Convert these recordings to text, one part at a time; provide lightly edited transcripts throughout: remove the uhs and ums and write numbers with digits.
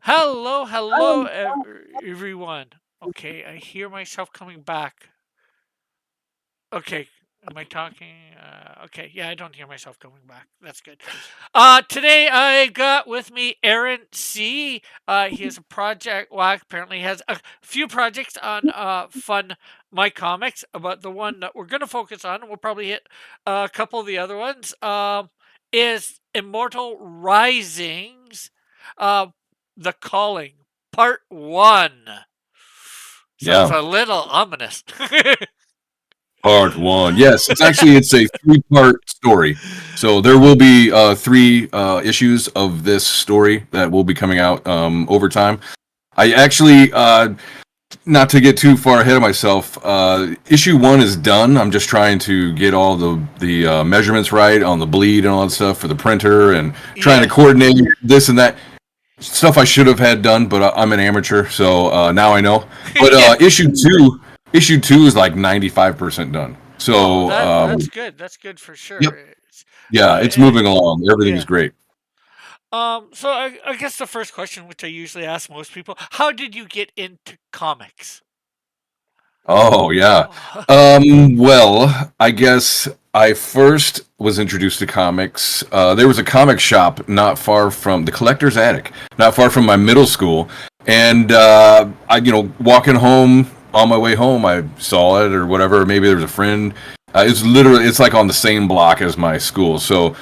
Hello, hello, everyone. Okay, I hear myself coming back. Okay, am I talking? Okay, yeah, I don't hear myself coming back. That's good. Today I got with me Aaron C. He has a project. Well, apparently he has a few projects on Fun My Comics, but the one that we're gonna focus on, and we'll probably hit a couple of the other ones. Is Immortal Risings, uh, The Calling, Part One. Sounds Yeah, a little ominous. part one. Yes, it's a three-part story. So there will be three issues of this story that will be coming out over time. I actually, not to get too far ahead of myself, issue one is done. I'm just trying to get all the measurements right on the bleed and all that stuff for the printer, and trying to Yeah. coordinate this and that stuff I should have had done, but I'm an amateur, so now I know. But Yeah. issue two is like 95% done. Oh, So that's good. That's good for yep, sure. yeah, it's And moving along. Everything's yeah. great. So I guess the first question, which I usually ask most people, how did you get into comics? Oh yeah. Well, I guess I first was introduced to comics. There was a comic shop not far from the Collector's Attic, not far from my middle school, and I, walking home on my way home, I saw it or whatever. Maybe there was a friend. It's like on the same block as my school. So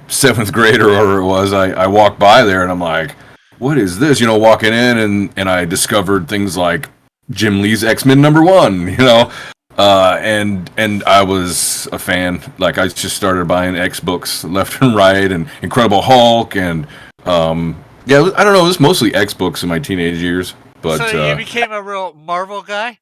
seventh grade or whatever it was, I walked by there and I'm like, what is this? Walking in and I discovered things like Jim Lee's X-Men #1, and I was a fan. Like I just started buying X books left and right, and Incredible Hulk, and yeah, I don't know. It was mostly X books in my teenage years, So but you became a real Marvel guy?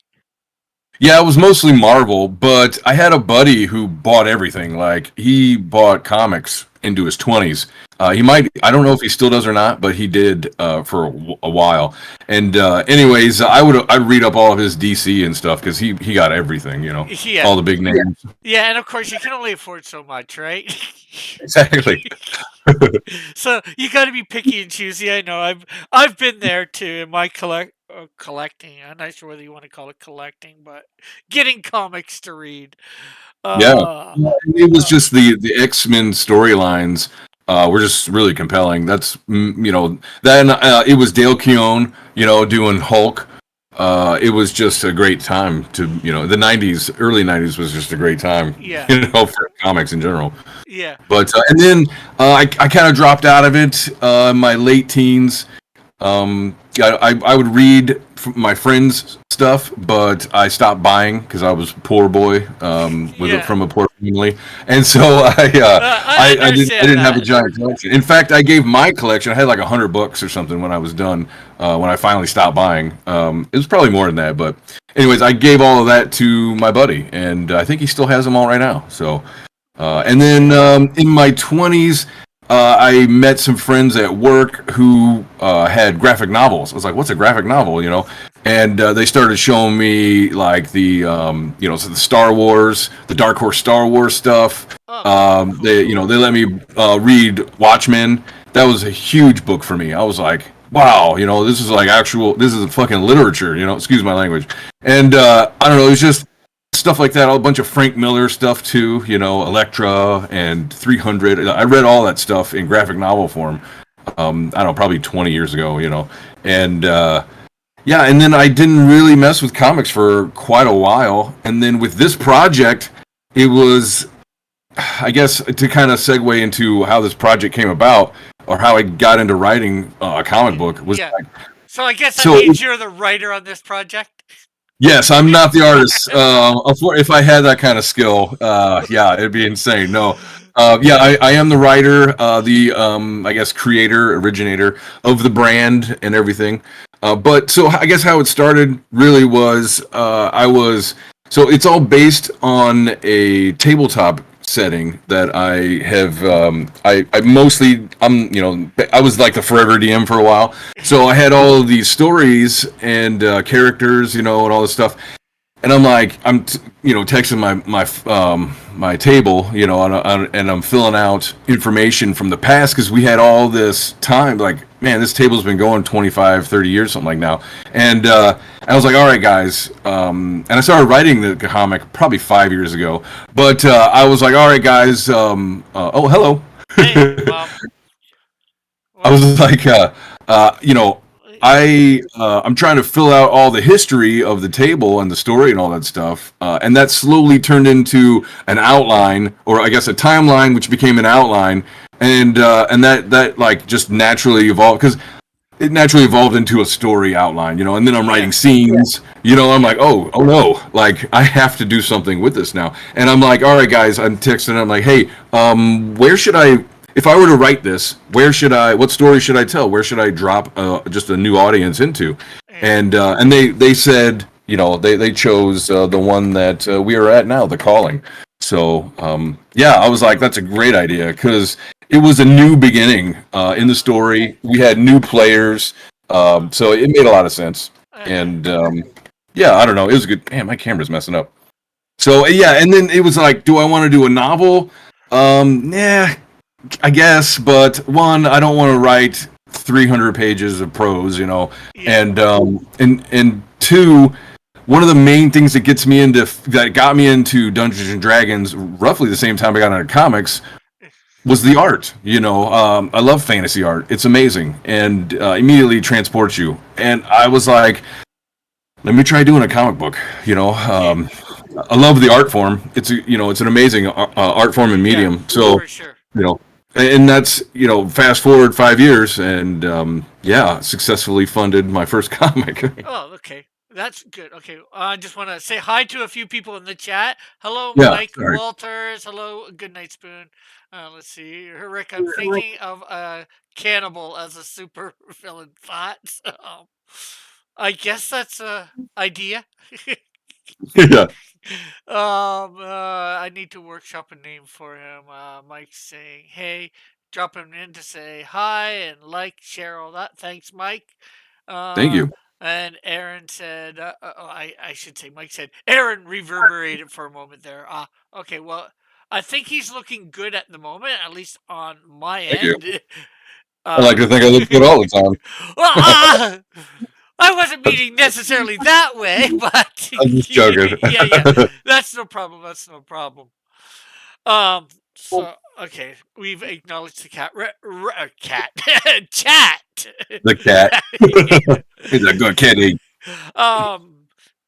yeah, it was mostly Marvel. But I had a buddy who bought everything. Like he bought comics into his 20s. He might, I don't know if he still does or not, but he did for a while. And anyways, I'd read up all of his DC and stuff because he got everything, Yeah. all the big names. Yeah, and of course you can only afford so much, right? Exactly. So you got to be picky and choosy. I know. I've been there too in my collecting. I'm not sure whether you want to call it collecting, but getting comics to read. Yeah, Uh, it was uh just the X-Men storylines were just really compelling. That's then it was Dale Keown, doing Hulk. It was just a great time to the '90s, early '90s was just a great time, yeah, for comics in general. yeah, But and then I kind of dropped out of it in my late teens. I would read my friends' stuff, but I stopped buying because I was a poor boy yeah. from a poor family, and so I I understand didn't have a that. giant collection. In fact, I gave my collection. I had like 100 books or something when I was done. When I finally stopped buying, it was probably more than that. But anyways, I gave all of that to my buddy, and I think he still has them all right now. So. And then in my 20s, I met some friends at work who had graphic novels. I was like, "What's a graphic novel?" And they started showing me like so the Star Wars, the Dark Horse Star Wars stuff. Oh, cool, cool. They let me read Watchmen. That was a huge book for me. I was like, "Wow, this is like this is fucking literature." Excuse my language. And I don't know, it was just stuff like that. A bunch of Frank Miller stuff too. Elektra and 300. I read all that stuff in graphic novel form. I don't know, probably 20 years ago. And yeah, and then I didn't really mess with comics for quite a while. And then with this project, it was, I guess, to kind of segue into how this project came about or how I got into writing a comic book was Yeah. like, So I guess that so means you're the writer on this project. yes, I'm not the artist. If I had that kind of skill, yeah, it'd be insane. No, yeah, I am the writer, the I guess creator, originator of the brand and everything. But so I guess how it started really was so it's all based on a tabletop setting that I have. I mostly I was like the forever DM for a while, so I had all of these stories and characters, and all this stuff. And I'm like, texting my table, and I'm filling out information from the past because we had all this time, like man, this table's been going 25, 30 years, something like now. And I was like, all right, guys. And I started writing the comic probably 5 years ago. But I was like, all right, guys. Oh, hello. Hey, I was like, you know, I'm trying to fill out all the history of the table and the story and all that stuff, and that slowly turned into an outline, or I guess a timeline, which became an outline, and that like just naturally evolved because it naturally evolved into a story outline, you know. And then I'm writing scenes, you know. I'm like, oh no, like I have to do something with this now. And I'm like, all right, guys, I'm texting. I'm like, hey, where should I? If I were to write this, what story should I tell? Where should I drop just a new audience into? And they said, you know, they chose the one that we are at now, The Calling. So yeah, I was like, that's a great idea because it was a new beginning in the story. We had new players, so it made a lot of sense. And yeah, I don't know, it was good. Man, my camera's messing up. So yeah, and then it was like, do I want to do a novel? Yeah, I guess, but one, I don't want to write 300 pages of prose, you know, and two, one of the main things that got me into Dungeons and Dragons, roughly the same time I got into comics, was the art. You know, I love fantasy art; it's amazing, and immediately transports you. And I was like, let me try doing a comic book. You know, I love the art form. It's an amazing art form and medium. So, for sure. You know. And that's, you know, fast forward 5 years, and yeah, successfully funded my first comic. Oh, okay. That's good. Okay. I just want to say hi to a few people in the chat. Hello, Yeah, Mike sorry. Walters. Hello, Good Night Spoon. Let's see. Rick, I'm thinking of a cannibal as a super villain thought. I guess that's a idea. Yeah. I need to workshop a name for him. Mike's saying, "Hey," drop him in to say hi and like, share all that. Thanks, Mike. Thank you. And Aaron said, I should say, Mike said, Aaron reverberated for a moment there. Okay, well, I think he's looking good at the moment, at least on my Thank you. end. I like to think I look good all the time. Well, I wasn't meaning necessarily that way, but I'm just joking. yeah, that's no problem. That's no problem. So okay, we've acknowledged the cat. Cat, chat. The cat. He's a good kitty.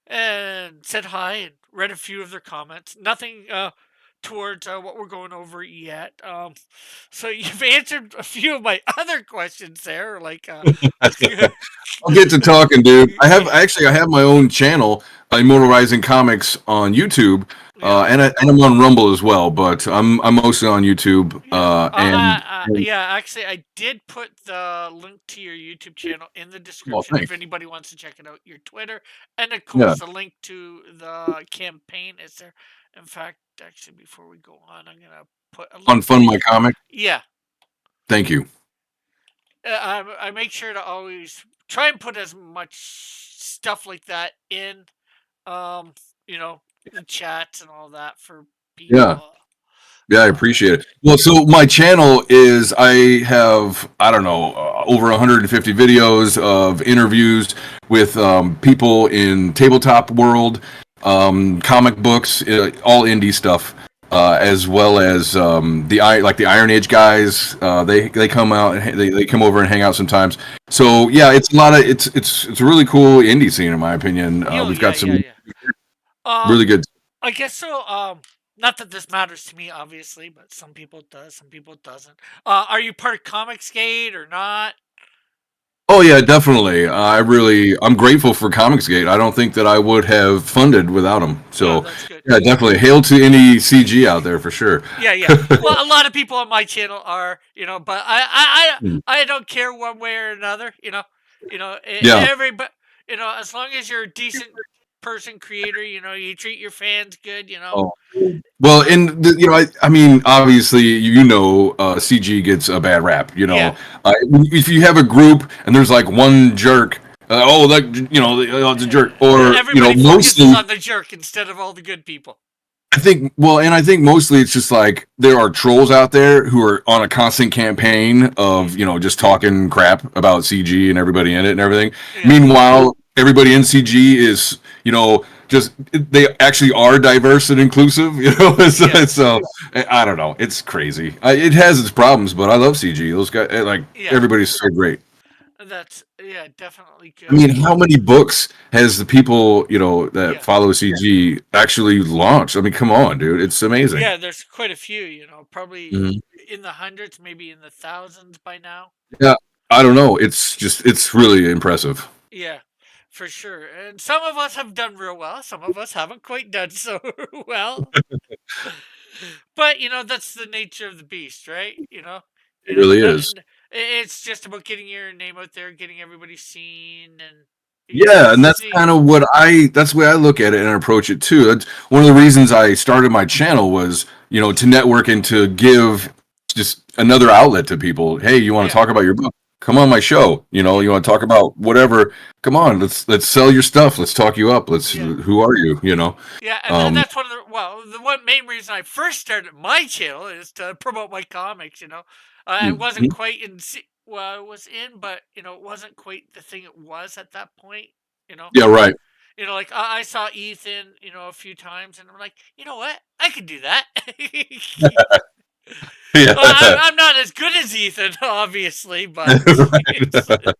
And said hi and read a few of their comments. Nothing towards what we're going over yet. So you've answered a few of my other questions there, like I'll get to talking, dude. I have my own channel, Immortal Rising Comics, on YouTube, and I'm on Rumble as well. But I'm mostly on YouTube. Actually, I did put the link to your YouTube channel in the description if anybody wants to check it out. Your Twitter, and of course, the link to the campaign is there. In fact, actually, before we go on, I'm gonna put a link on Fund My Comic. Yeah. Thank you. I make sure to always try and put as much stuff like that in, you know, the chats and all that for people. Yeah, I appreciate it. Well, so my channel is, I have, I don't know, over 150 videos of interviews with people in tabletop world, comic books, all indie stuff, as well as the Iron Age guys. They come out and they come over and hang out sometimes. So yeah, it's a lot of it's a really cool indie scene in my opinion. We've got some really good. I guess so. Not that this matters to me, obviously, but some people it does, some people it doesn't. Are you part of Comicsgate or not? Oh yeah, definitely. I'm grateful for Comicsgate. I don't think that I would have funded without them. So yeah, definitely. Hail to any CG out there for sure. Yeah. Well, a lot of people on my channel are, you know, but I don't care one way or another. You know, everybody, you know, as long as you're a decent person, creator, you know, you treat your fans good, you know. Well, and you know, I mean, obviously, you know, CG gets a bad rap. You know, if you have a group and there's like one jerk, it's a jerk, or everybody you know, mostly on the jerk instead of all the good people. I think well, and I think mostly it's just like there are trolls out there who are on a constant campaign of just talking crap about CG and everybody in it and everything. Yeah, Meanwhile, everybody in CG is just they actually are diverse and inclusive. yeah, So I don't know. It's crazy. It has its problems, but I love CG. Those guys, like yeah. everybody's so great. That's yeah, definitely I good. mean, how many books has the people, that Yeah, follow CG actually launched? I mean, come on, dude. It's amazing. yeah. There's quite a few. Probably Mhm. in the hundreds, maybe in the thousands by now. Yeah. I don't know. It's really impressive. Yeah, for sure. And some of us have done real well. Some of us haven't quite done so well. But that's the nature of the beast, right? It really is. It's just about getting your name out there, getting everybody seen, and Yeah, and that's see. kind of that's the way I look at it and approach it too. That's one of the reasons I started my channel was, to network and to give just another outlet to people. Hey, you want to Yeah, talk about your book? Come on my show. yeah, You want to talk about whatever? Come on, let's sell your stuff. Let's talk you up. yeah. Who are you? Yeah, and Um, that's one of the one main reason I first started my channel is to promote my comics. I wasn't mhm. quite well, I was in, but it wasn't quite the thing it was at that point. You know, Yeah, right. like I saw Ethan, a few times, and I'm like, you know what, I could do that. Yeah. Well, I'm not as good as Ethan, obviously, but it's, Right.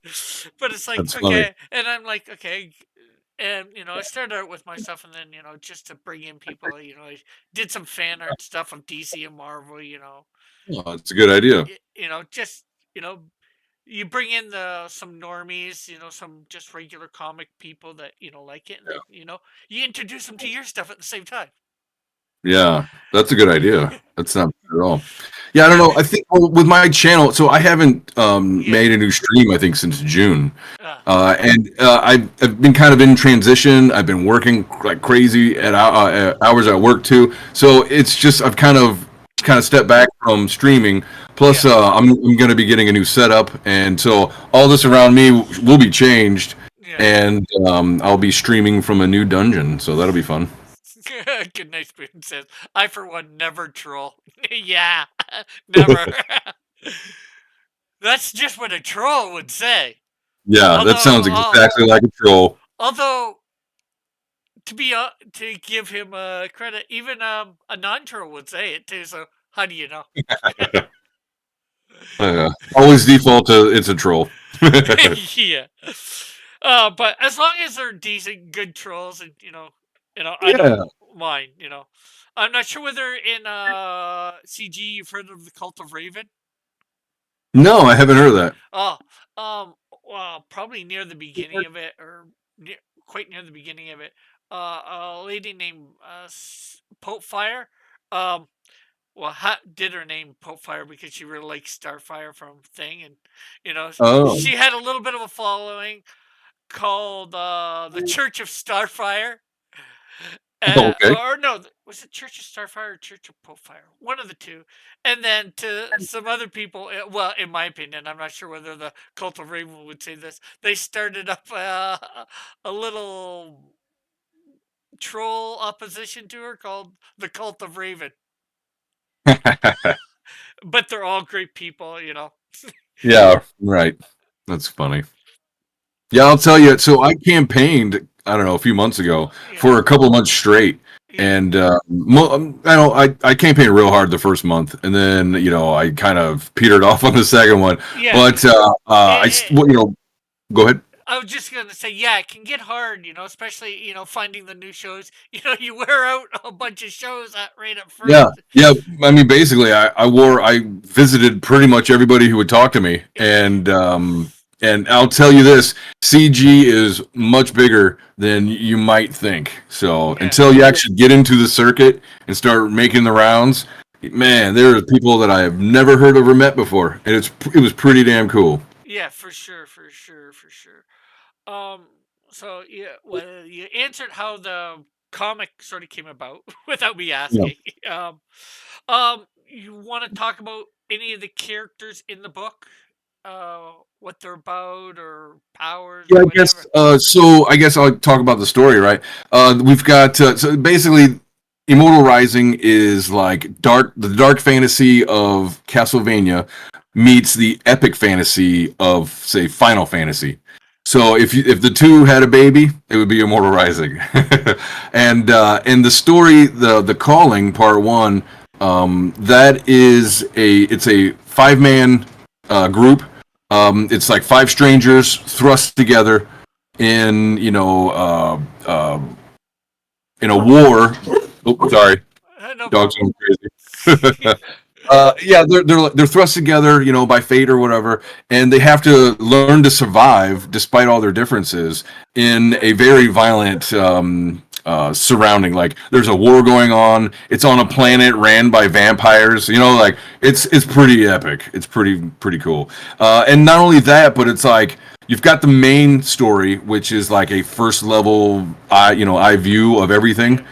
but it's like That's funny. okay, and I'm like okay, and I started out with my stuff, and then just to bring in people, I did some fan art stuff of DC and Marvel, Oh, it's a good idea. just you know you bring in the some normies, some just regular comic people that like it, and then you introduce them to your stuff at the same time. Yeah, that's a good idea. That's not bad at all. Yeah, I don't know. I think with my channel, so I haven't Yeah. made a new stream, I think, since June. Uh, And I've been kind of in transition. I've been working like crazy at hours at work too. So it's just I've kind of stepped back from streaming. Plus, yeah. I'm going to be getting a new setup, and so all this around me will be changed, Yeah. and I'll be streaming from a new dungeon. So that'll be fun. Good night spoon says, I for one never troll. Yeah. Never. That's just what a troll would say. Yeah, that Although sounds exactly like a troll. although to give him credit, even a non-troll would say it too. So how do you know? Always default to it's a troll. Yeah. But as long as they're decent, good trolls, and I don't Yeah. mind. I'm not sure whether in CG you've heard of the Cult of Raven. No, I haven't heard of that. Oh, well, probably near the beginning of it, or quite near the beginning of it. A lady named Pope Fire. Um, well, did her name Pope Fire because she really likes Starfire from Thing, and Oh, she had a little bit of a following called the Church of Starfire. okay. Or no, was it Church of Starfire or Church of Potefire? One of the two. And then to some other people, well, in my opinion, I'm not sure whether the Cult of Raven would say this. They started up a little troll opposition to her called the Cult of Raven. But they're all great people. Yeah, right. That's funny. Yeah, I'll tell you. So I campaigned, I don't know, a few months ago Yeah, for a couple months straight, yeah, and I campaigned real hard the first month, and then I kind of petered off on the second one. yeah. But go ahead. I was just gonna say, yeah, it can get hard, especially finding the new shows. You wear out a bunch of shows right up Yeah, first. yeah. I mean, basically, I visited pretty much everybody who would talk to me, and I'll tell you this: CG is much bigger than you might think. So Yeah, until you actually get into the circuit and start making the rounds, man, there are people that I have never heard of or met before, and it was pretty damn cool. yeah, for sure, for sure, for sure. Um, so yeah, well, you answered how the comic sort of came about without me Yeah. asking. You want to talk about any of the characters in the book? What they're about, or powers, Yeah, or I guess. whatever. So I guess I'll talk about the story, right? We've got so basically. Immortal Rising is like the dark fantasy of Castlevania meets the epic fantasy of, say, Final Fantasy. So if the two had a baby, it would be Immortal Rising. And the story, the Calling Part One, that is it's a 5-man group. It's like five strangers thrust together in in a war. Oh, sorry, No dog's problem. going crazy. Yeah, they're thrust together, by fate or whatever, and they have to learn to survive despite all their differences in a very violent surrounding. Like there's a war going on. It's on a planet ran by vampires. Like it's pretty epic. It's pretty cool. And not only that, but it's like you've got the main story, which is like a first level eye view of everything.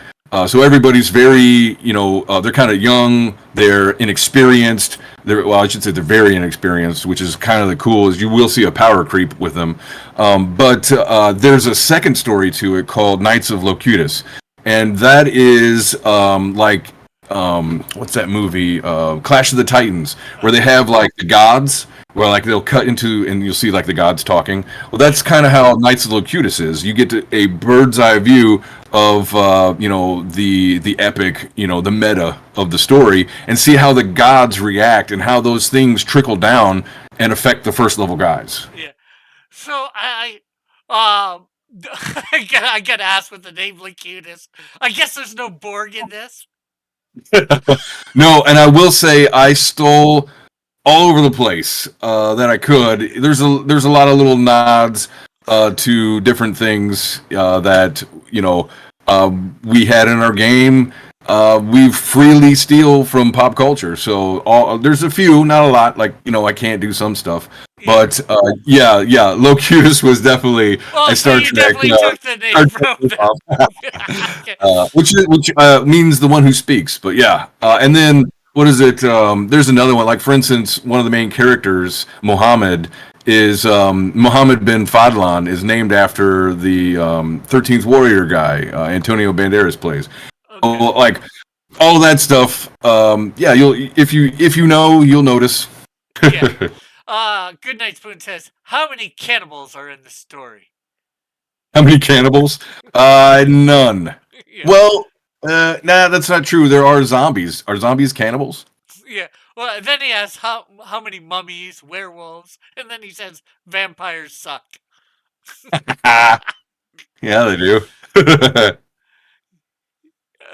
So everybody's very, they're kind of young, they're inexperienced. I should say they're very inexperienced, which is kind of the cool. Is you will see a power creep with them. But there's a second story to it called Knights of Locutus, and that is what's that movie? Clash of the Titans, where they have like the gods. Where like they'll cut into and you'll see like the gods talking. Well, that's kind of how Knights of Locutus is. You get a bird's eye view of the epic, the meta of the story, and see how the gods react and how those things trickle down and affect the first level guys. Yeah. So I gotta ask with the name Locutus. I guess there's no Borg in this. No, and I will say I stole all over the place that I could. There's a lot of little nods to different things that we had in our game. We freely steal from pop culture, so there's a few, not a lot. Like I can't do some stuff, but yeah, Locutus was definitely Well, a so Star you Trek. definitely took the name from them. Okay. Which means the one who speaks. But yeah, and then what is it? There's another one. Like for instance, one of the main characters, Mohammed, is Mohammed bin Fadlan, is named after the 13th Warrior guy Antonio Banderas plays. Okay. So, like all that stuff. Yeah, if you know, you'll notice. Yeah. Goodnight Spoon says, how many cannibals are in the story? How many cannibals? None. Yeah. Well, nah, that's not true. There are zombies. Are zombies cannibals? Yeah. Well, then he asks how many mummies, werewolves, and then he says vampires suck. Yeah, they do.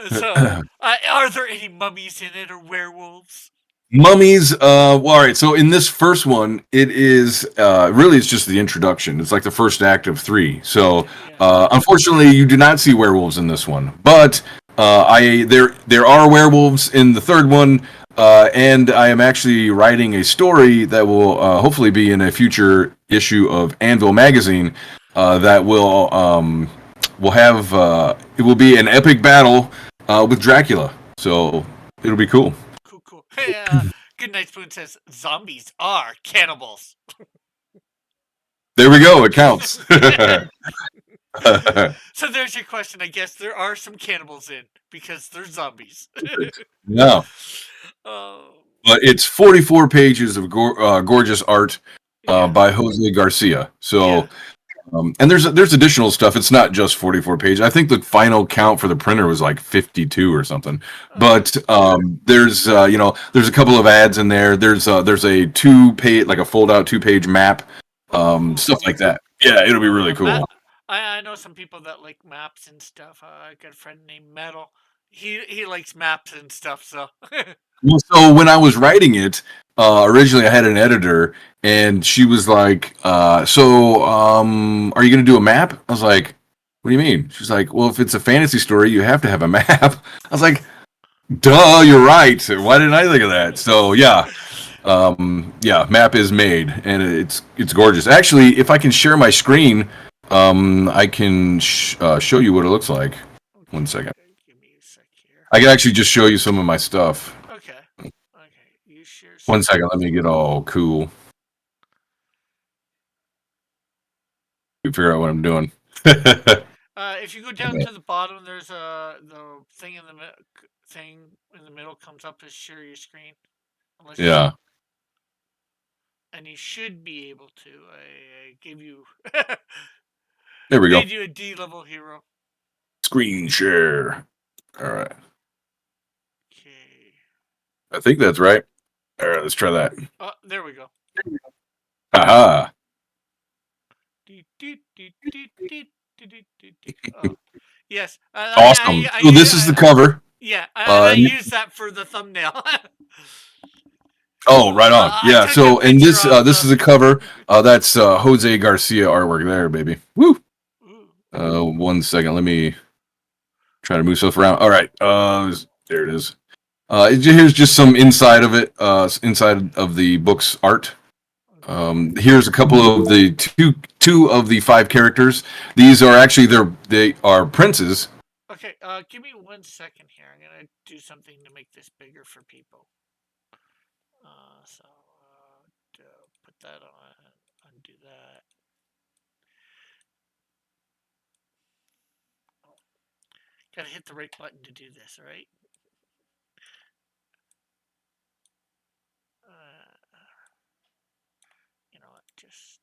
So, are there any mummies in it or werewolves? Mummies. Well, all right. So in this first one, it is really it's just the introduction. It's like the first act of 3. So unfortunately, you do not see werewolves in this one. But there are werewolves in the third one, and I am actually writing a story that will hopefully be in a future issue of Anvil magazine. That will have it will be an epic battle with Dracula. So it'll be cool. Cool. Hey, Goodnight Spoon says zombies are cannibals. There we go. It counts. So there's your question. I guess there are some cannibals in because they're zombies. No, but it's 44 pages of gorgeous art by Jose Garcia. So, and there's additional stuff. It's not just 44 pages. I think the final count for the printer was like 52 or something. But there's there's a couple of ads in there. There's a 2-page, like a fold out 2-page map, stuff like that. Yeah, it'll be really cool. I know some people that like maps and stuff. I got a friend named Metal. He likes maps and stuff. So. Well, so when I was writing it, originally I had an editor, and she was like, are you going to do a map? I was like, what do you mean? She's like, well, if it's a fantasy story, you have to have a map. I was like, duh, you're right. Why didn't I think of that? So yeah, map is made, and it's gorgeous. Actually, if I can share my screen, I can show you what it looks like. 1 second. Give me a sec here. I can actually just show you some of my stuff. Okay. You share. 1 second. Let me get all cool. You figure out what I'm doing. If you go down to the bottom, there's the thing in the thing in the middle comes up as share your screen, unless you, Yeah. and you should be able to. I gave you There we go. made you a D level hero. Screen share. All right. Okay. I think that's right. All right, let's try that. Oh, there we go. Aha. Oh, yes. Awesome. So this is the cover. Yeah, I use that for the thumbnail. Oh, right on. I Yeah. took So, a and this picture of this is a cover. That's Jose Garcia artwork there, baby. Woo. Ooh. 1 second. Let me try to move stuff around. All right. There it is. Here's just some inside of it. Inside of the book's art. Here's a couple of the two of the 5 characters. These are actually they are princes. Okay, give me 1 second here. I'm gonna do something to make this bigger for people. So put that on, undo that. Oh, gotta hit the right button to do this, right? You know what? Just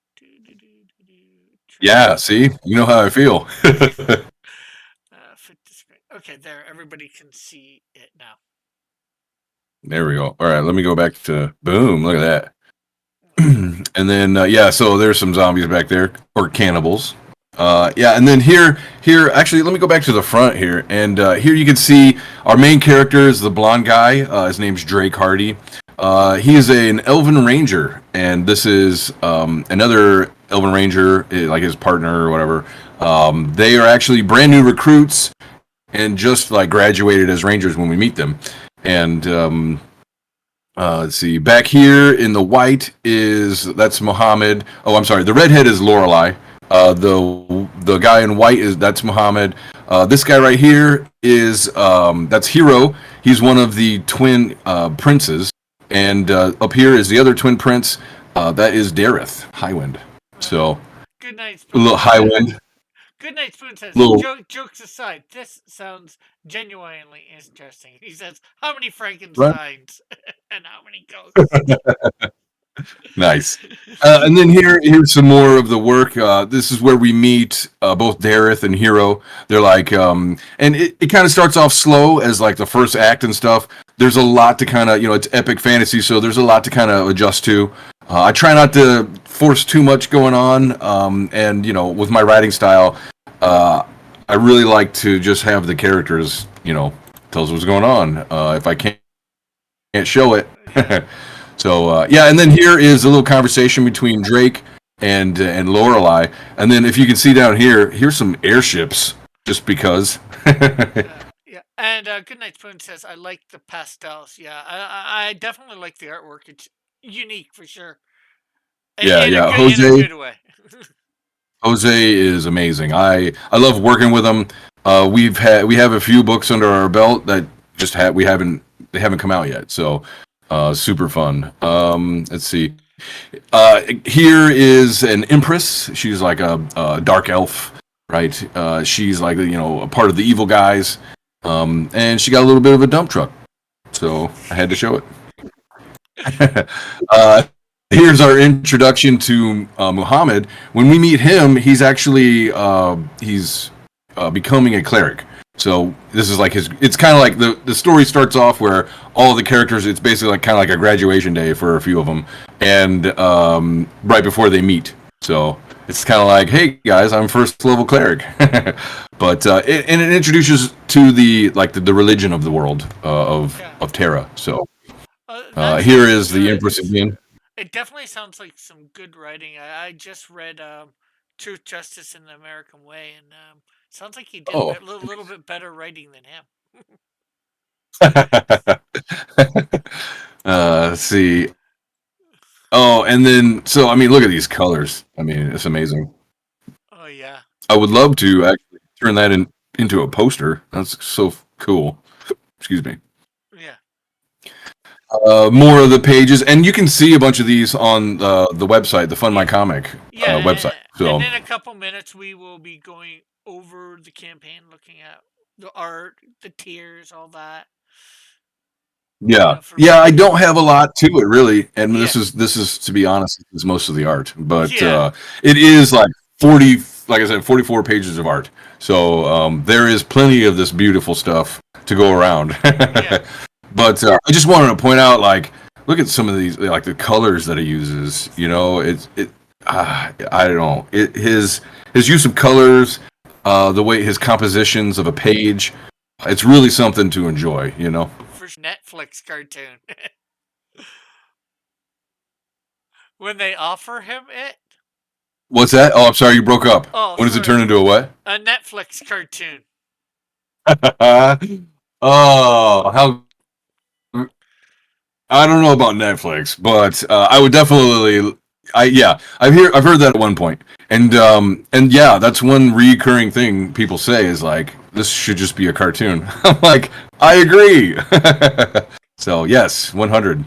Yeah. See, you know how I feel. fit the screen. Okay, there. Everybody can see it now. There we go. All right, let me go back to boom. Look at that. And then yeah, so there's some zombies back there or cannibals. Yeah, and then here. Actually, let me go back to the front here, and here you can see our main character is the blonde guy. His name's Drake Hardy. He is an Elven Ranger, and this is another Elven Ranger, like his partner or whatever. They are actually brand new recruits, and just like graduated as Rangers when we meet them. And let's see. Back here in the white that's Muhammad. Oh, I'm sorry. The redhead is Lorelei. The guy in white that's Muhammad. This guy right here is that's Hero. He's one of the twin princes. And up here is the other twin prince. That is Dareth Highwind. So Good night, a little Highwind. Good Night Spoon says, jokes aside, this sounds genuinely interesting. He says, how many Frankensteins and how many ghosts? Nice. And then here's some more of the work. This is where we meet both Dareth and Hero. They're like, and it kind of starts off slow as like the first act and stuff. There's a lot to kind of, it's epic fantasy, so there's a lot to kind of adjust to. I try not to force too much going on, and with my writing style, I really like to just have the characters, tell us what's going on. If I can't show it. So yeah, and then here is a little conversation between Drake and Lorelei, and then if you can see down here, here's some airships, just because. Yeah, and Good Night Spoon says, I like the pastels. Yeah, I definitely like the artwork. It's unique for sure. Yeah. In a good way. Jose is amazing. I love working with him. We have a few books under our belt that they haven't come out yet. So super fun. Let's see. Here is an empress. She's like a dark elf, right? She's like a part of the evil guys, and she got a little bit of a dump truck, so I had to show it. Here's our introduction to Muhammad. When we meet him, he's actually becoming a cleric. So this is like it's kind of like the story starts off where all the characters, it's basically like kind of like a graduation day for a few of them, and right before they meet. So it's kind of like, hey guys, I'm first level cleric. But it introduces to the religion of the world of Terra. So here is the Empress again. It definitely sounds like some good writing. I just read Truth, Justice, and the American Way, and sounds like he did a little bit better writing than him. Let's see. Oh, and then so look at these colors. It's amazing. Oh yeah. I would love to actually turn that into a poster. That's so cool. Excuse me. Yeah. More of the pages, and you can see a bunch of these on the website, the Fund My Comic website. So And in a couple minutes, we will be going over the campaign, looking at the art, the tiers, all that. yeah, For yeah, I people. don't have a lot to it really, and Yeah, this is to be honest, is most of the art, but yeah, it is like 40, like I said, 44 pages of art. So there is plenty of this beautiful stuff to go around. yeah. But I just wanted to point out, like, look at some of these, like the colors that he uses. You know, I don't know, his use of colors, the way his compositions of a page, it's really something to enjoy. You know. For Netflix cartoon. When they offer him it. What's that? Oh, I'm sorry, you broke up. Oh, When does it sorry. turn into a what? A Netflix cartoon. Oh, how I don't know about Netflix, but I would definitely. I've heard that at one point, and yeah, that's one recurring thing people say is like this should just be a cartoon. I'm like, I agree. So yes, 100.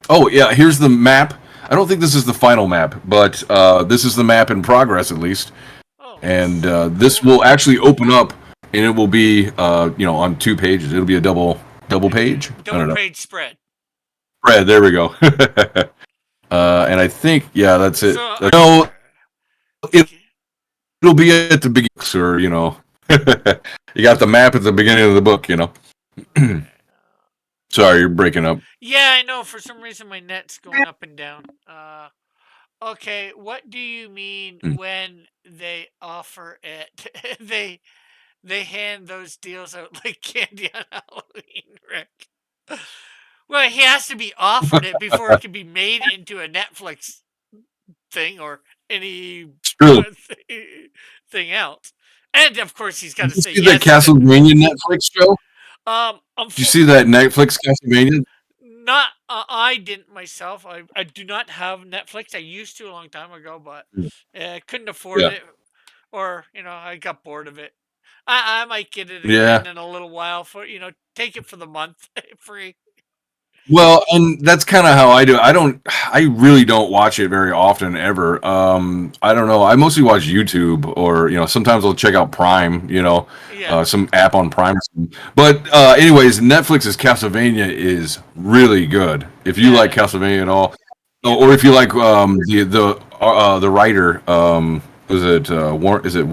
Oh yeah, here's the map. I don't think this is the final map, but this is the map in progress at least, Oh, and this will actually open up, and it will be on 2 pages. It'll be a double page. I don't double know. page spread. Red, there we go. And I think, yeah, that's it. So, No, it'll be at the beginning, or you got the map at the beginning of the book. Sorry, you're breaking up. yeah, I know. For some reason, my net's going up and down. Okay, what do you mean Mm. when they offer it? they hand those deals out like candy on Halloween, Rick. Well, he has to be offered it before it can be made into a Netflix thing or any It's true. thing else. And of course, he's got Did to you say see that yes to it. Castlevania Netflix show? Did you Unfo- see that Netflix Castlevania? not I didn't myself. I do not have Netflix. I used to a long time ago, but couldn't afford Yeah. it, or I got bored of it. I might get it Yeah. again in a little while for take it for the month free. Well, and that's kind of how I do it. I really don't watch it very often ever. I don't know. I mostly watch YouTube or, sometimes I'll check out Prime, Yeah, some app on Prime. But, anyways, Netflix's Castlevania is really good. If you like yeah, Castlevania at all, yeah. or if you like, the writer, was it, is it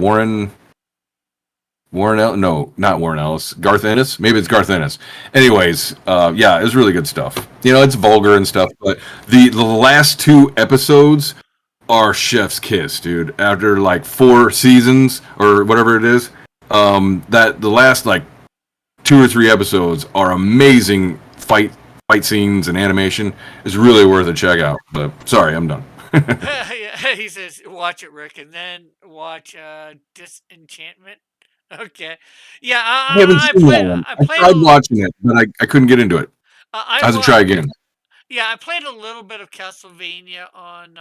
Warren Ellis? No, not Warren Ellis. Garth Ennis? Maybe it's Garth Ennis. Anyways, yeah, it's really good stuff. It's vulgar and stuff, but the last 2 episodes are chef's kiss, dude. After like 4 seasons or whatever it is, that the last like 2 or 3 episodes are amazing fight scenes and animation. Is really worth a check out. But sorry, I'm done. He says, "Watch it, Rick, and then watch Disenchantment." Okay, yeah, I haven't I seen that play. one. I I played tried watching it, but I couldn't get into it. I I have to try again. yeah, I played a little bit of Castlevania on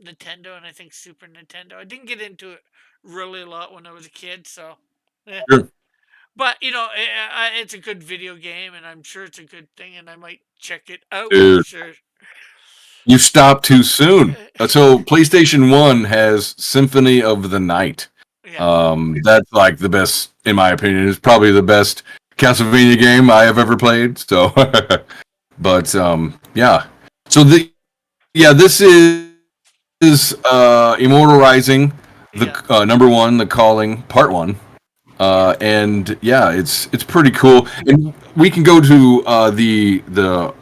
Nintendo and I think Super Nintendo. I didn't get into it really a lot when I was a kid, so. Eh. Sure. But it's a good video game, and I'm sure it's a good thing, and I might check it out for Dude. sure. You stopped too soon. So PlayStation 1 has Symphony of the Night. Yeah, That's like the best, in my opinion. It's probably the best Castlevania game I have ever played. So, but yeah. So this is Immortalizing the yeah. number one, The Calling Part 1. Yeah. And yeah, it's pretty cool. And we can go to the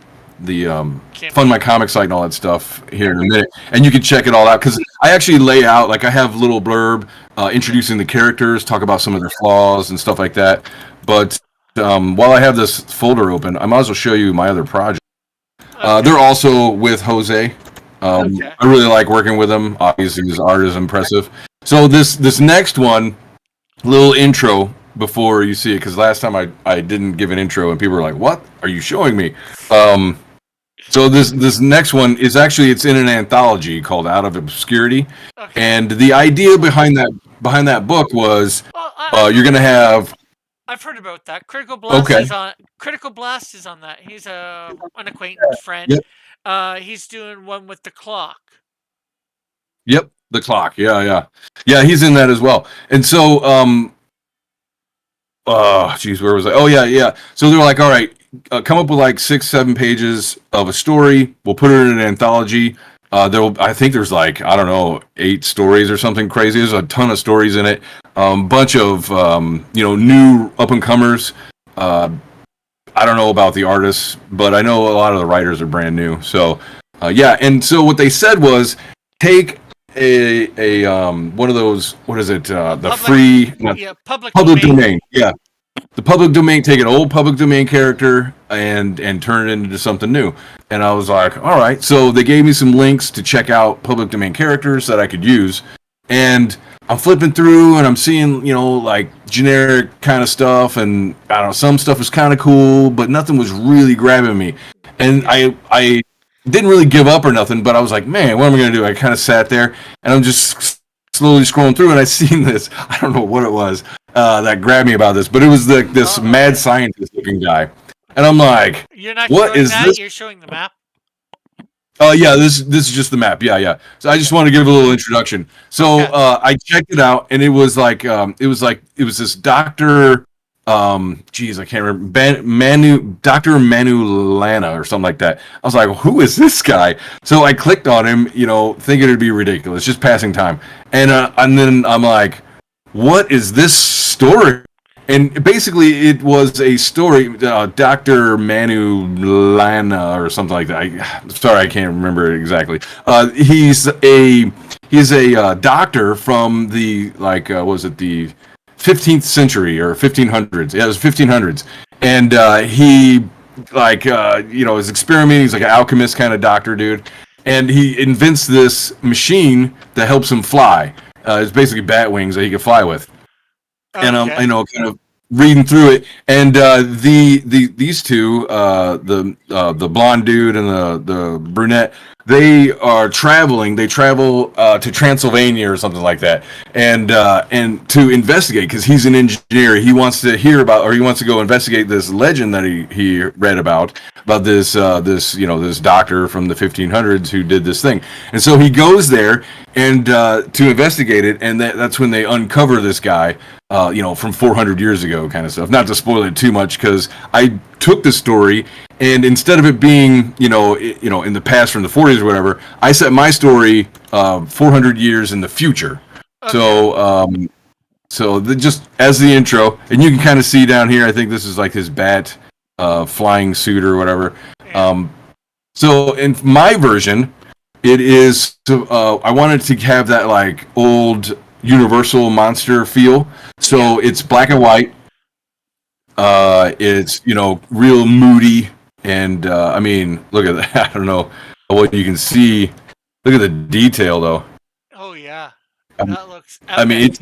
Fund My Campaign. Comic site and all that stuff here in a minute, and you can check it all out because I actually lay out like I have little blurb Okay. introducing the characters, talk about some of their flaws and stuff like that. But while I have this folder open, I might as well show you my other project. Okay. They're also with Jose. Okay. I really like working with him. Obviously, his art is impressive. So this next one, little intro before you see it, because last time I didn't give an intro and people were like, "What are you showing me?" So this next one is actually it's in an anthology called Out of Obscurity, Okay. and the idea behind that book was Well, I've you're heard gonna about that. have I've heard about that. okay, Critical Blast is on that. He's an acquaintance friend. yep, He's doing one with the clock. yep, The Clock. Yeah. He's in that as well. And so, oh, geez, where was I? Oh, yeah. So they were like, all right, come up with like 6-7 pages of a story. We'll put it in an anthology. I think there's like, I don't know, 8 stories or something crazy. There's a ton of stories in it. Bunch of new up and comers. I don't know about the artists, but I know a lot of the writers are brand new. So, yeah. And so what they said was take a one of those, what is it? The free public domain. Yeah. The public domain, take an old public domain character and turn it into something new. And I was like, all right. So they gave me some links to check out public domain characters that I could use. And I'm flipping through and I'm seeing, like generic kind of stuff. And I don't know, some stuff was kind of cool, but nothing was really grabbing me. And I didn't really give up or nothing, but I was like, man, what am I going to do? I kind of sat there and I'm just slowly scrolling through and I seen this. I don't know what it was that grabbed me about this, but it was this mad scientist looking guy. And I'm like, you're not what showing is that? this? You're showing the map? Yeah, this is just the map. Yeah. So I just want to give a little introduction. So I checked it out, and it was this doctor. I can't remember. Dr. Manu Lana or something like that. I was like, who is this guy? So I clicked on him, thinking it'd be ridiculous, just passing time. And then I'm like, what is this story? And basically, it was a story, Dr. Manu Lana or something like that. Sorry, I can't remember it exactly. He's a doctor from the the 15th century or 1500s. Yeah, it was 1500s, and he is experimenting. He's like an alchemist kind of doctor dude, and he invents this machine that helps him fly. It's basically bat wings that he can fly with. And kind of reading through it, and these two, the blonde dude and the brunette, they are traveling. They travel to Transylvania or something like that, and to investigate, because he's an engineer. He wants to hear about, or he wants to go investigate this legend that he read about this this doctor from the 1500s who did this thing. And so he goes there and to investigate it, and that's when they uncover this guy. From 400 years ago, kind of stuff. Not to spoil it too much, because I took the story and instead of it being, in the past from the 40s or whatever, I set my story 400 years in the future. Okay. So just as the intro, and you can kind of see down here, I think this is like his bat flying suit or whatever. So in my version, it is. I wanted to have that like old Universal monster feel. So it's black and white. It's real moody, and I mean, look at that. I don't know what you can see. Look at the detail, though. Oh yeah, that looks epic. I mean,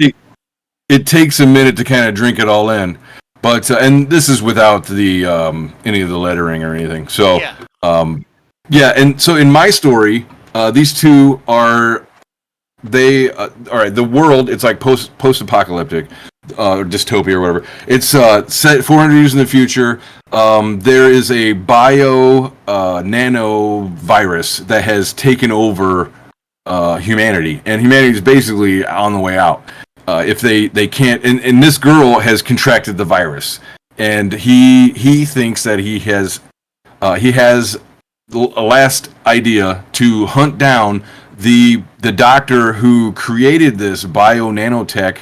it takes a minute to kind of drink it all in, but and this is without the any of the lettering or anything. So and so in my story, these two are. All right, the world, it's like post-apocalyptic or dystopia or whatever. It's set 400 years in the future. There is a nano virus that has taken over humanity, and humanity is basically on the way out. If they can't, and this girl has contracted the virus, and he thinks that he has a last idea to hunt down the doctor who created this bio nanotech,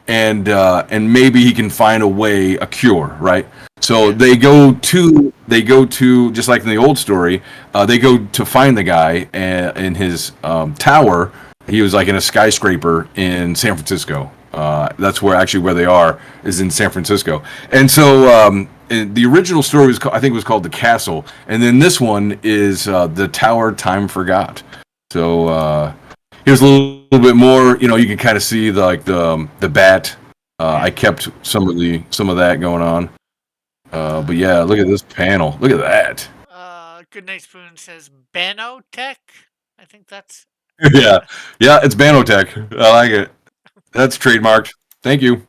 and maybe he can find a cure, right? So they go to just like in the old story, they go to find the guy in his tower. He was like in a skyscraper in San Francisco. That's where they are, is in San Francisco. And so the original story was called The Castle, and then this one is The Tower Time Forgot. So here's a little bit more. You can kind of see the bat. I kept some of that going on. But yeah, look at this panel. Look at that. Goodnight Spoon says Banotech. I think that's. yeah, it's Banotech. I like it. That's trademarked. Thank you.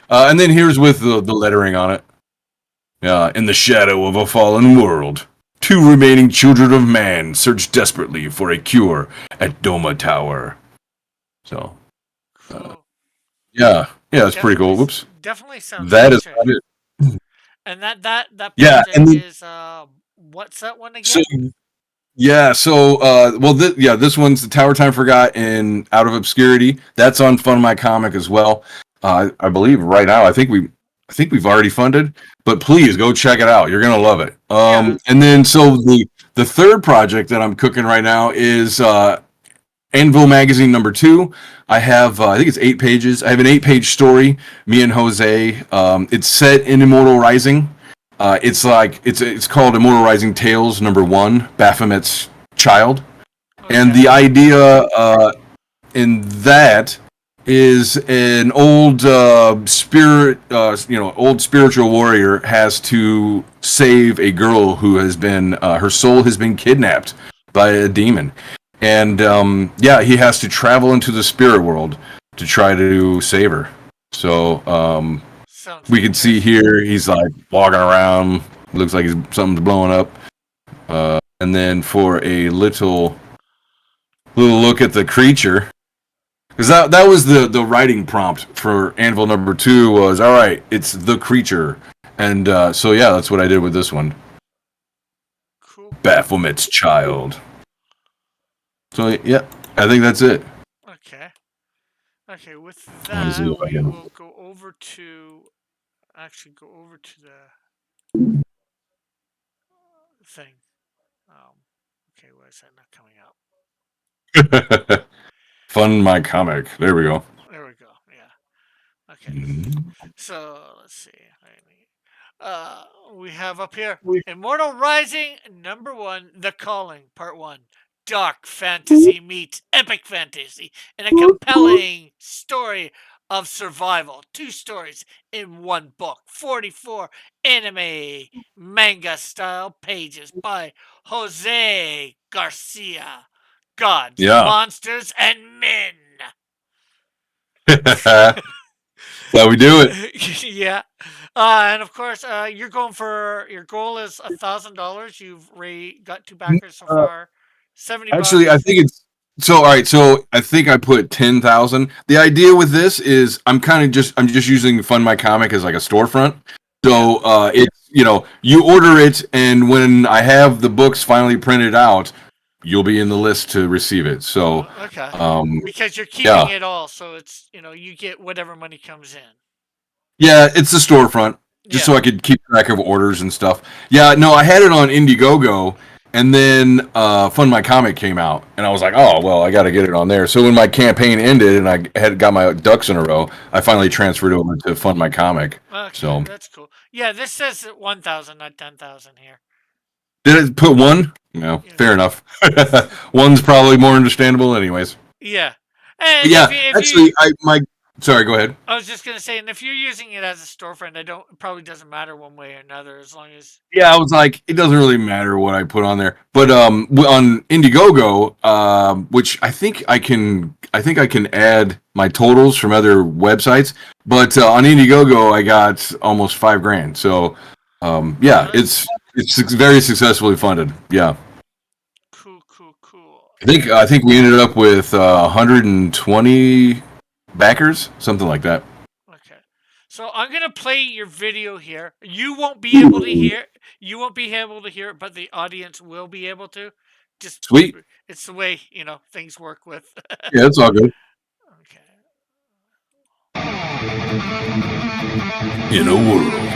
And then here's with the lettering on it. In the shadow of a fallen world, 2 remaining children of man search desperately for a cure at Doma Tower. So Cool. yeah, it's pretty cool. Whoops, Definitely sounds that is interesting. about it. And that Yeah, project and then is what's that one so again? yeah, so well, this one's the Tower Time Forgot and Out of Obscurity. That's on Fund My Comic as well. I believe right now. I think we've already funded, but please go check it out. You're gonna love it. Yeah. And then so the third project that I'm cooking right now is Anvil Magazine #2. I have I think it's 8 pages. I have an 8 page story. Me and Jose. It's set in Immortal Rising. It's called Immortal Rising Tales #1, Baphomet's Child, and Okay. the idea in that is an old old spiritual warrior has to save a girl who has been her soul has been kidnapped by a demon, and he has to travel into the spirit world to try to save her. So Sounds we can see interesting. here he's like walking around, looks like something's blowing up, and then for a little look at the creature, because that was the writing prompt for Anvil #2 was, all right, it's the creature, and so yeah, that's what I did with this one, Cool. Baphomet's Child. So yeah, I think that's it. Okay. Okay. With Let me see that, if I we can. will go over to the thing. Okay. Why is that not coming up? Fund My Comic. There we go. There we go. Yeah. Okay. Mhm. So let's see. We have up here Immortal Rising #1, The Calling, Part 1. Dark fantasy meets epic fantasy in a compelling story of survival. 2 stories in 1 book. 44 anime manga style pages by Jose Garcia. Gods, Yeah. monsters, and men. How we do it. Yeah. And of course, your goal is $1,000. You've got 2 backers so far. 70 Actually, I bucks. think it's so. All right, so I think I put 10,000. The idea with this is I'm just using Fund My Comic as like a storefront. So it's you order it, and when I have the books finally printed out, you'll be in the list to receive it. So Okay. um, Because you're keeping yeah, it all, so it's you get whatever money comes in. yeah, it's the storefront just Yeah. so I could keep track of orders and stuff. Yeah, no, I had it on Indiegogo. And then Fund My Comic came out, and I was like, "Oh, well, I got to get it on there." So when my campaign ended, and I had got my ducks in a row, I finally transferred over to Fund My Comic. Okay, So that's cool. Yeah, this says 1,000, not 10,000 here. did it put one? No, Yeah. fair enough. One's probably more understandable, anyways. Yeah. But And yeah, if actually, sorry, go ahead. I was just gonna say, and if you're using it as a storefront, it probably doesn't matter one way or another as long as. Yeah, I was like, it doesn't really matter what I put on there, but on Indiegogo, which I think I can add my totals from other websites, but on Indiegogo, I got almost $5,000. So, yeah, it's very successfully funded. Yeah, Cool, cool, cool. I think we ended up with 120 backers, something like that. Okay. So I'm gonna play your video here. You won't be able to hear. You won't be able to hear it, but the audience will be able to. Just Sweet. it's the way things work with. Yeah, it's all good. Okay. In a world.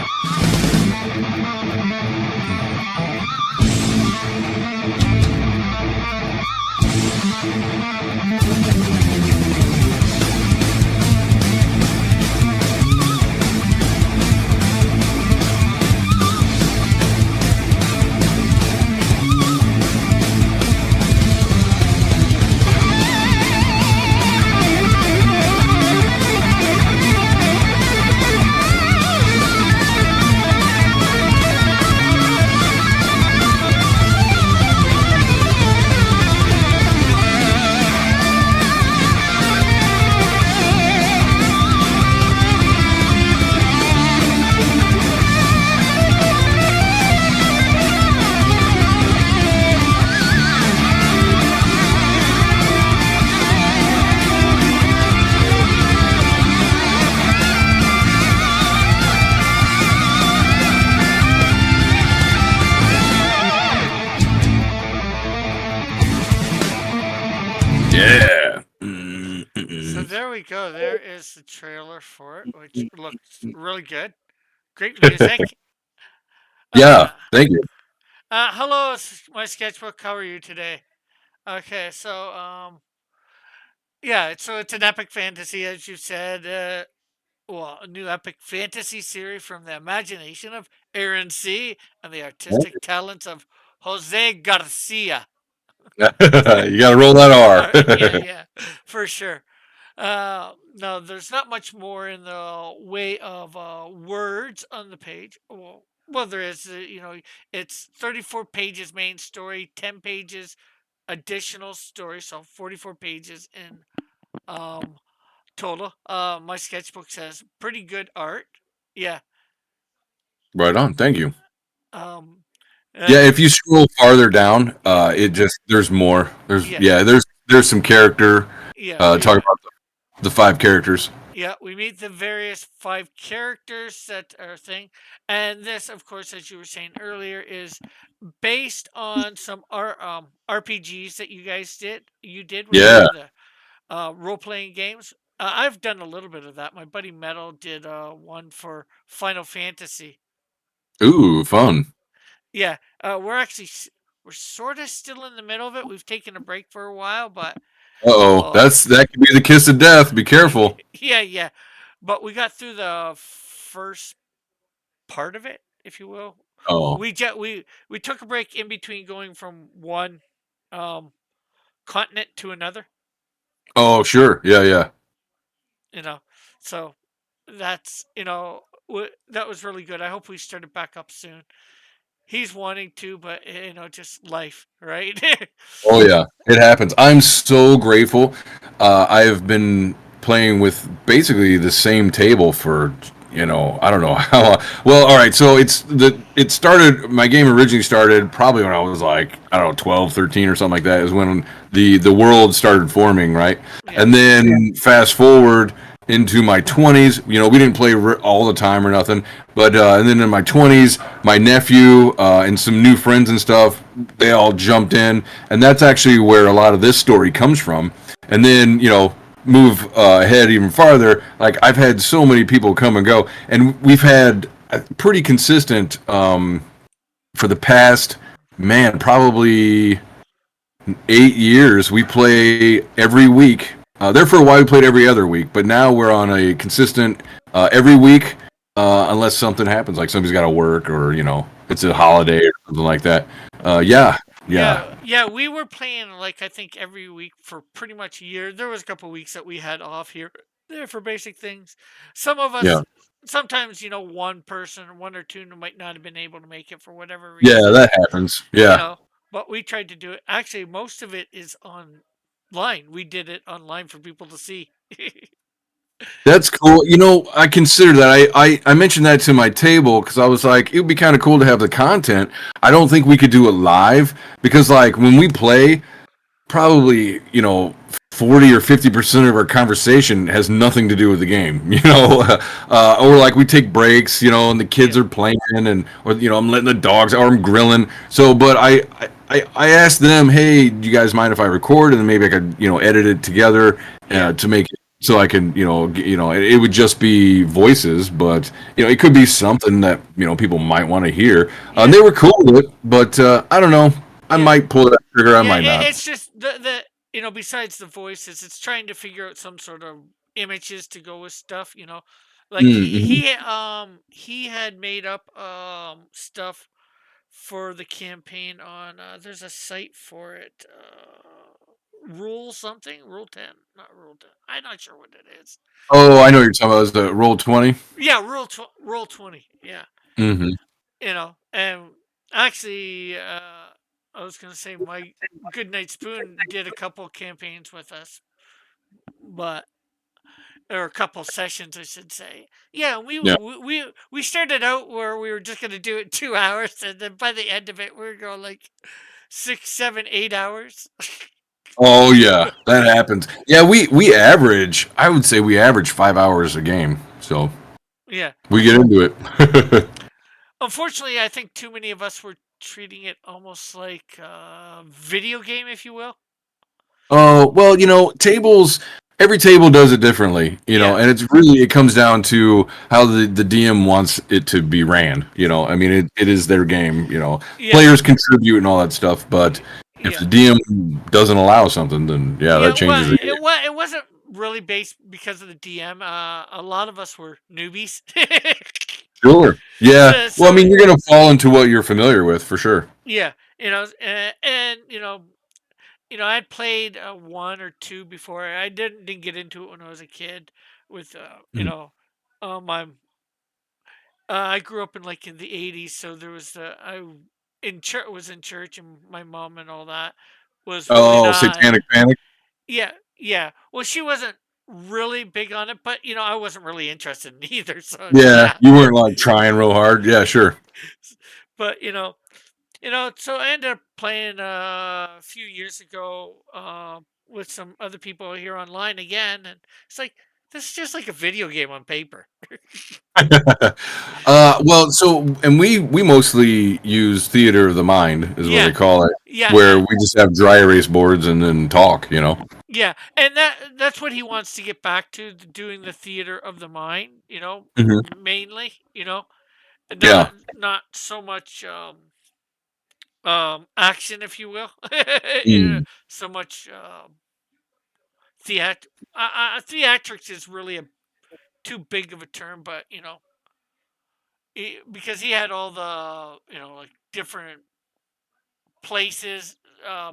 we go. There is the trailer for it, which looks really good. Great music. Yeah, Uh, thank you. hello, my sketchbook. How are you today? Okay, so yeah, so it's an epic fantasy, as you said. Well, a new epic fantasy series from the imagination of Aaron C. and the artistic talents of Jose Garcia. You got to roll that Yeah, R. yeah, for sure. No, there's not much more in the way of words on the page. Well, there is. It's 34 pages main story, 10 pages additional story, so 44 pages in um total. My sketchbook says pretty good art. Yeah. Right on. Thank you. Um. Yeah, if We. you scroll farther down, Yeah. it just there's more. Yeah. There's some character. Yeah. Talk Yeah. about the five characters. Yeah, we meet the various five characters that are thing, and this, of course, as you were saying earlier, is based on some RPGs that you guys did. You did when you Yeah. were the role playing games. I've done a little bit of that. My buddy Metal did one for Final Fantasy. Ooh, fun. Yeah, we're sort of still in the middle of it. We've taken a break for a while, but Uh-oh. oh, That could be the kiss of death. Be careful. yeah, yeah. But we got through the first part of it, if you will. Oh. We took a break in between going from one um, continent to another. Oh, sure. Yeah, yeah. You know, so that's that was really good. I hope we start it back up soon. He's wanting to, but just life, right? Oh yeah, it happens. I'm so grateful. I've been playing with basically the same table for I don't know how long. Well, all right. So it started. My game originally started probably when I was like I don't know 12, 13 or something like that. Is when the world started forming, right? Yeah, And then fast forward into my 20s. We didn't play all the time or nothing, but and then in my 20s, my nephew and some new friends and stuff, they all jumped in, and that's actually where a lot of this story comes from. And then move ahead even farther. Like I've had so many people come and go, and we've had a pretty consistent for the past man probably 8 years. We play every week. There for a while we played every other week, but now we're on a consistent every week, unless something happens, like somebody's got to work or it's a holiday or something like that. Yeah, yeah, yeah. We were playing like I think every week for pretty much a year. There was a couple weeks that we had off here there for basic things. Some of yeah, us sometimes one person, one or two might not have been able to make it for whatever yeah. reason. That happens. you Yeah. know but we tried to do it. Actually, most of it is online. We did it online for people to see. That's cool. I consider that. I mentioned that to my table because I was like, it would be kind of cool to have the content. I don't think we could do it live because, like, when we play, probably 40 or 50% of our conversation has nothing to do with the game. Or like we take breaks, and the kids Yeah, are playing, and or I'm letting the dogs, or I'm grilling. So, but I asked them, hey, do you guys mind if I record, and then maybe I could edit it together yeah, to make it so I can it would just be voices, but it could be something that people might want to hear. yeah, They were cool with it, but I don't know. I yeah, might pull that trigger. I yeah. might not. It's just the besides the voices, it's trying to figure out some sort of images to go with stuff. Like Mm-hmm. he had made up stuff for the campaign on there's a site for it, rule something, rule 10, not rule 10, I'm not sure what it is. Oh, I know what you're talking about. Is the roll 20? Yeah, rule 20, yeah. Mm-hmm. And actually, I was gonna say my Goodnight Spoon did a couple campaigns with us, but or a couple sessions, I should say. Yeah, Yeah. we started out where we were just gonna do it 2 hours, and then by the end of it, we were going like 6, 7, 8 hours. Oh yeah, that happens. Yeah, we average. I would say we average 5 hours a game. So Yeah. we get into it. Unfortunately, I think too many of us were treating it almost like a video game, if you will. Oh, well, tables. every table does it differently, Yeah, and it comes down to how the DM wants it to be ran. I mean, it is their game. yeah, Players contribute and all that stuff, but if the yeah, DM doesn't allow something, then yeah, yeah. that Well, changes the game. it wasn't really based because of the DM. A lot of us were newbies, Sure. Yeah. Well, I so mean, you're gonna fall into what you're familiar with for sure. yeah, and I'd played one or two before. I didn't get into it when I was a kid. With Mhm. my I grew up in like in the '80s, so there was I in church was in church, and my mom and all that was really Oh, not. Satanic Panic. Yeah, yeah. Well, she wasn't really big on it, but I wasn't really interested in either. So Yeah, yeah, you weren't like trying real hard. Yeah, sure. but so I ended up playing a few years ago with some other people here online again, and it's like this is just like a video game on paper. Well, so and we mostly use theater of the mind is what they Yeah, call it, yeah, where we just have dry erase boards and then talk. yeah, and that's what he wants to get back to, doing the theater of the mind. Hmm. Mainly. And Yeah. not so much action, if you will. Mm. So much theat theatrics is really a too big of a term, but because he had all the like different places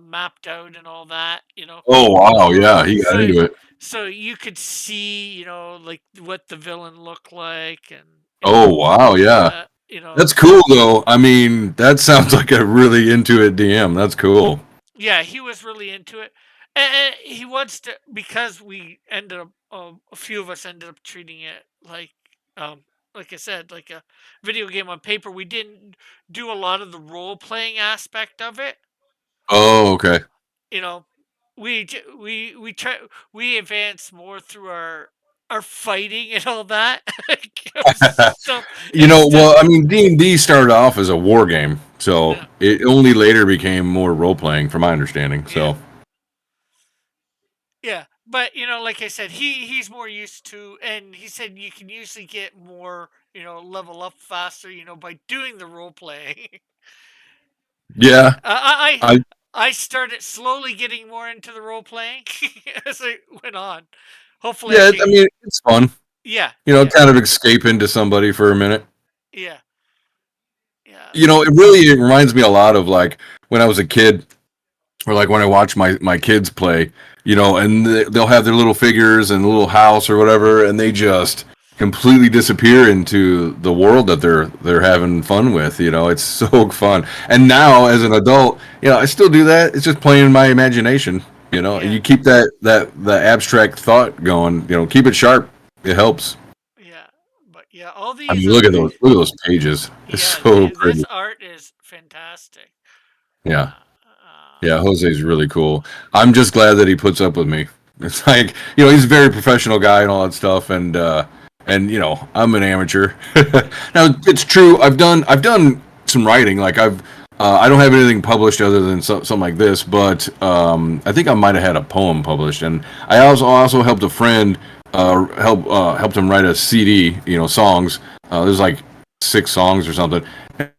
mapped out and all that. Oh wow, yeah, he got So into it. so you could see like what the villain looked like, and Oh wow, yeah, uh, you know that's cool though. I mean, that sounds like a really into it DM. That's cool. yeah, he was really into it, and he wants to, because we ended up a few of us ended up treating it um like I said, like a video game on paper. We didn't do a lot of the role playing aspect of it. Oh, okay. you know we try, we advance more through our fighting and all that. So instead, Well, I mean, D&D started off as a war game, so yeah, it only later became more role playing, from my understanding. yeah, So, yeah. But like I said, he's more used to, and he said you can usually get more, level up faster, by doing the role playing. yeah, I I started slowly getting more into the role playing as I went on. Hopefully I yeah, I can. mean, it's fun. Yeah, yeah, Kind of escape into somebody for a minute. yeah, yeah, It reminds me a lot of like when I was a kid, or like when I watch my kids play, and they'll have their little figures and a little house or whatever, and they just completely disappear into the world that they're having fun with. It's so fun. And now as an adult, I still do that. It's just playing in my imagination. yeah, You keep the abstract thought going. Keep it sharp. It helps. yeah. But yeah, all I these mean, look at those pages. It's yeah, so this pretty. art is fantastic. Yeah. Uh, Yeah, Jose's really cool. I'm just glad that he puts up with me. It's like, he's a very professional guy and all that stuff, and I'm an amateur. Now, it's true. I've done some writing. Like I don't have anything published other than something like this, but I think I might have had a poem published, and I also helped a friend helped him write a CD, songs. There's like 6 songs or something,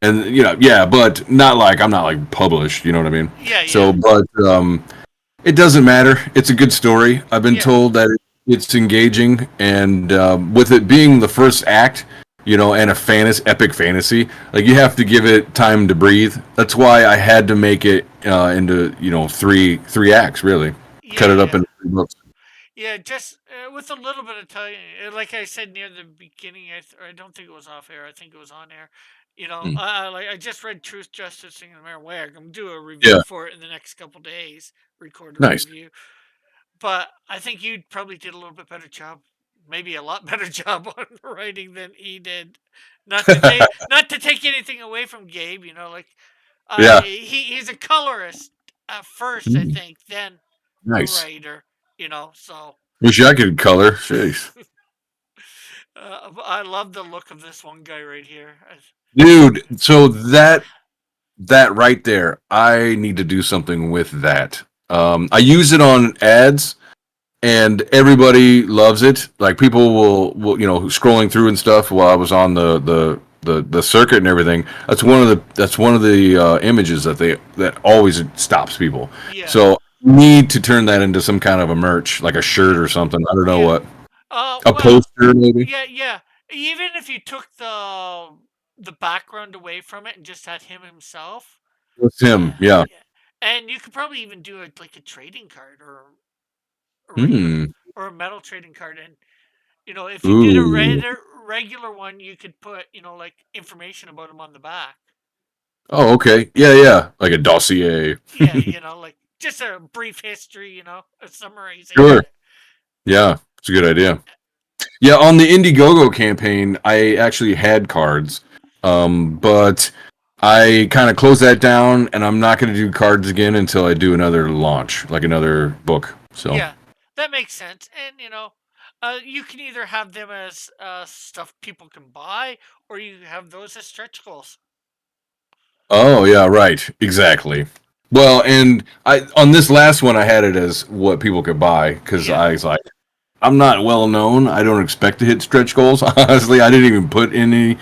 and yeah, but not like I'm not like published. You know what I mean? yeah, So, yeah, but it doesn't matter. It's a good story. I've been yeah, told that it's engaging, and with it being the first act, and a epic fantasy, like you have to give it time to breathe. That's why I had to make it into three acts. Really, cut yeah, it up yeah. into 3 books. Yeah, just with a little bit of time, like I said near the beginning, or I don't think it was off air. I think it was on air. Mm. I just read Truth, Justice, and American. I'm gonna do a review Yeah, for it in the next couple days. Record a nice. review, but I think you probably did a little bit better job, maybe a lot better job on writing than he did. Not to take anything away from Gabe. Like Yeah, he's a colorist at first, I mm, think, then a nice. writer. So. Wish I could color. Jeez. I love the look of this one guy right here. Dude, so that right there, I need to do something with that. I use it on ads, and everybody loves it. Like people will scrolling through and stuff while I was on the circuit and everything. That's one of the images that always stops people. Yeah. So need to turn that into some kind of a merch, like a shirt or something. I don't know Yeah. what, a Well, poster maybe. yeah, yeah. Even if you took the background away from it and just had him himself, It's him. Yeah. yeah. And you could probably even do it like a trading card or a regular Hmm. or a metal trading card. And if you did a Ooh. regular one, you could put like information about him on the back. Oh, okay. Yeah, yeah. Like a dossier. Yeah, like just a brief history, a summarization. Sure. Yeah, it's a good idea. Yeah, on the Indiegogo campaign, I actually had cards, but I kind of closed that down, and I'm not going to do cards again until I do another launch, like another book. So, Yeah, that makes sense. And you can either have them as stuff people can buy, or you have those as stretch goals. oh yeah, right, exactly. Well, and I on this last one, I had it as what people could buy because Yeah, I was like, I'm not well known. I don't expect to hit stretch goals. Honestly, I didn't even put any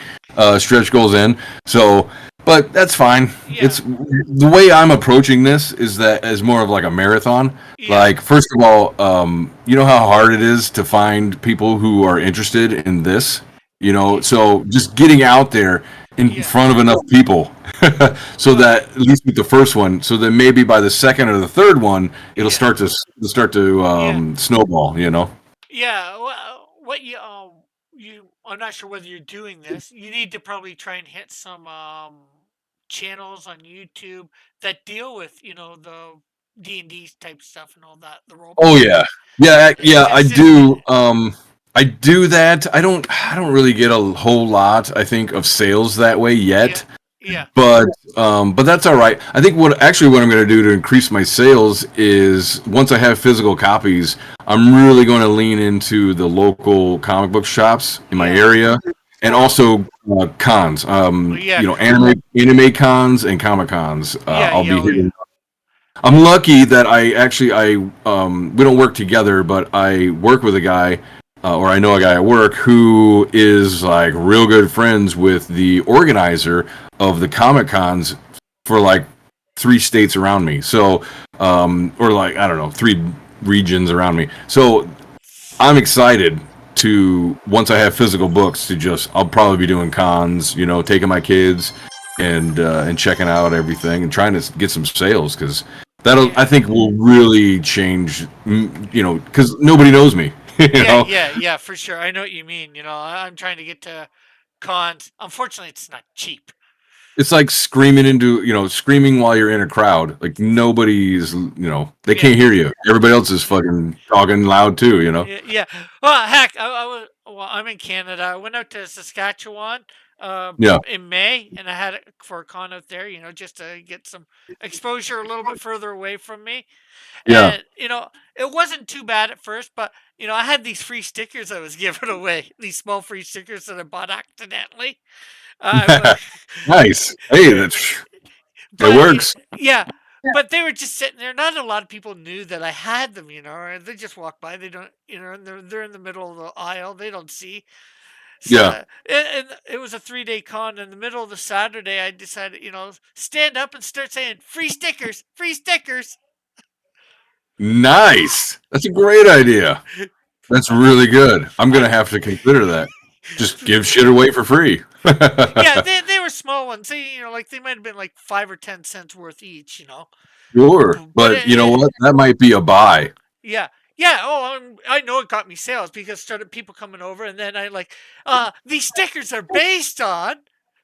stretch goals in. So, but that's fine. yeah, It's the way I'm approaching this is that as more of like a marathon. yeah, Like, first of all, you know how hard it is to find people who are interested in this. y- So just getting out there in yeah, front of enough people, so well, that at least with the first one, so that maybe by the second or the third one, it'll yeah, start to yeah. snowball. Yeah, well, what I'm not sure whether you're doing this. You need to probably try and hit some channels on YouTube that deal with the D&D type stuff and all that, the role Oh playing. yeah, yeah, yeah. I Just do. I do that. I don't really get a whole lot. I think of sales that way yeah, yet, yeah, but that's all right. I think what I'm going to do to increase my sales is once I have physical copies, I'm really going to lean into the local comic book shops in my yeah. area, and Well, also cons. well, yeah, Anime cons and comic cons. yeah, I'll yeah, be oh yeah, hitting. I'm lucky that I we don't work together, but I work with a guy, or I know a guy at work who is like real good friends with the organizer of the Comic Cons for like 3 states around me. So, or like I don't know, 3 regions around me. So I'm excited to once I have physical books to just I'll probably be doing cons, taking my kids and checking out everything and trying to get some sales because that'll yeah. I think will really change, because nobody knows me. you Yeah, know, yeah, yeah, for sure. I know what you mean. I'm trying to get to cons. Unfortunately, it's not cheap. it's like screaming while you're in a crowd. Like nobody's, they Yeah, can't hear you. Everybody else is fucking talking loud too. yeah, yeah. Well, heck, I'm in Canada. I went out to Saskatchewan Yeah, in May, and I had it for a con out there. Just to get some exposure a little bit further away from me. yeah. And it wasn't too bad at first, but I had these free stickers I was giving away. These small free stickers that I bought accidentally. Uh, Nice. Hey, it but works. yeah, but they were just sitting there. Not a lot of people knew that I had them, and they just walk by. They don't, and they're in the middle of the aisle. They don't see. So, Yeah. and it was a 3-day con. In the middle of the Saturday, I decided, stand up and start saying free stickers, free stickers. Nice. That's a great idea. That's Uh, really good. I'm I, gonna have to consider that. Just give shit away for free. yeah, they were small ones. Like they might have been like 5 or 10 cents worth each. Sure, But but you know what? That might be a buy. yeah, yeah. Oh, I know it got me sales because started people coming over, and then I like these stickers are based on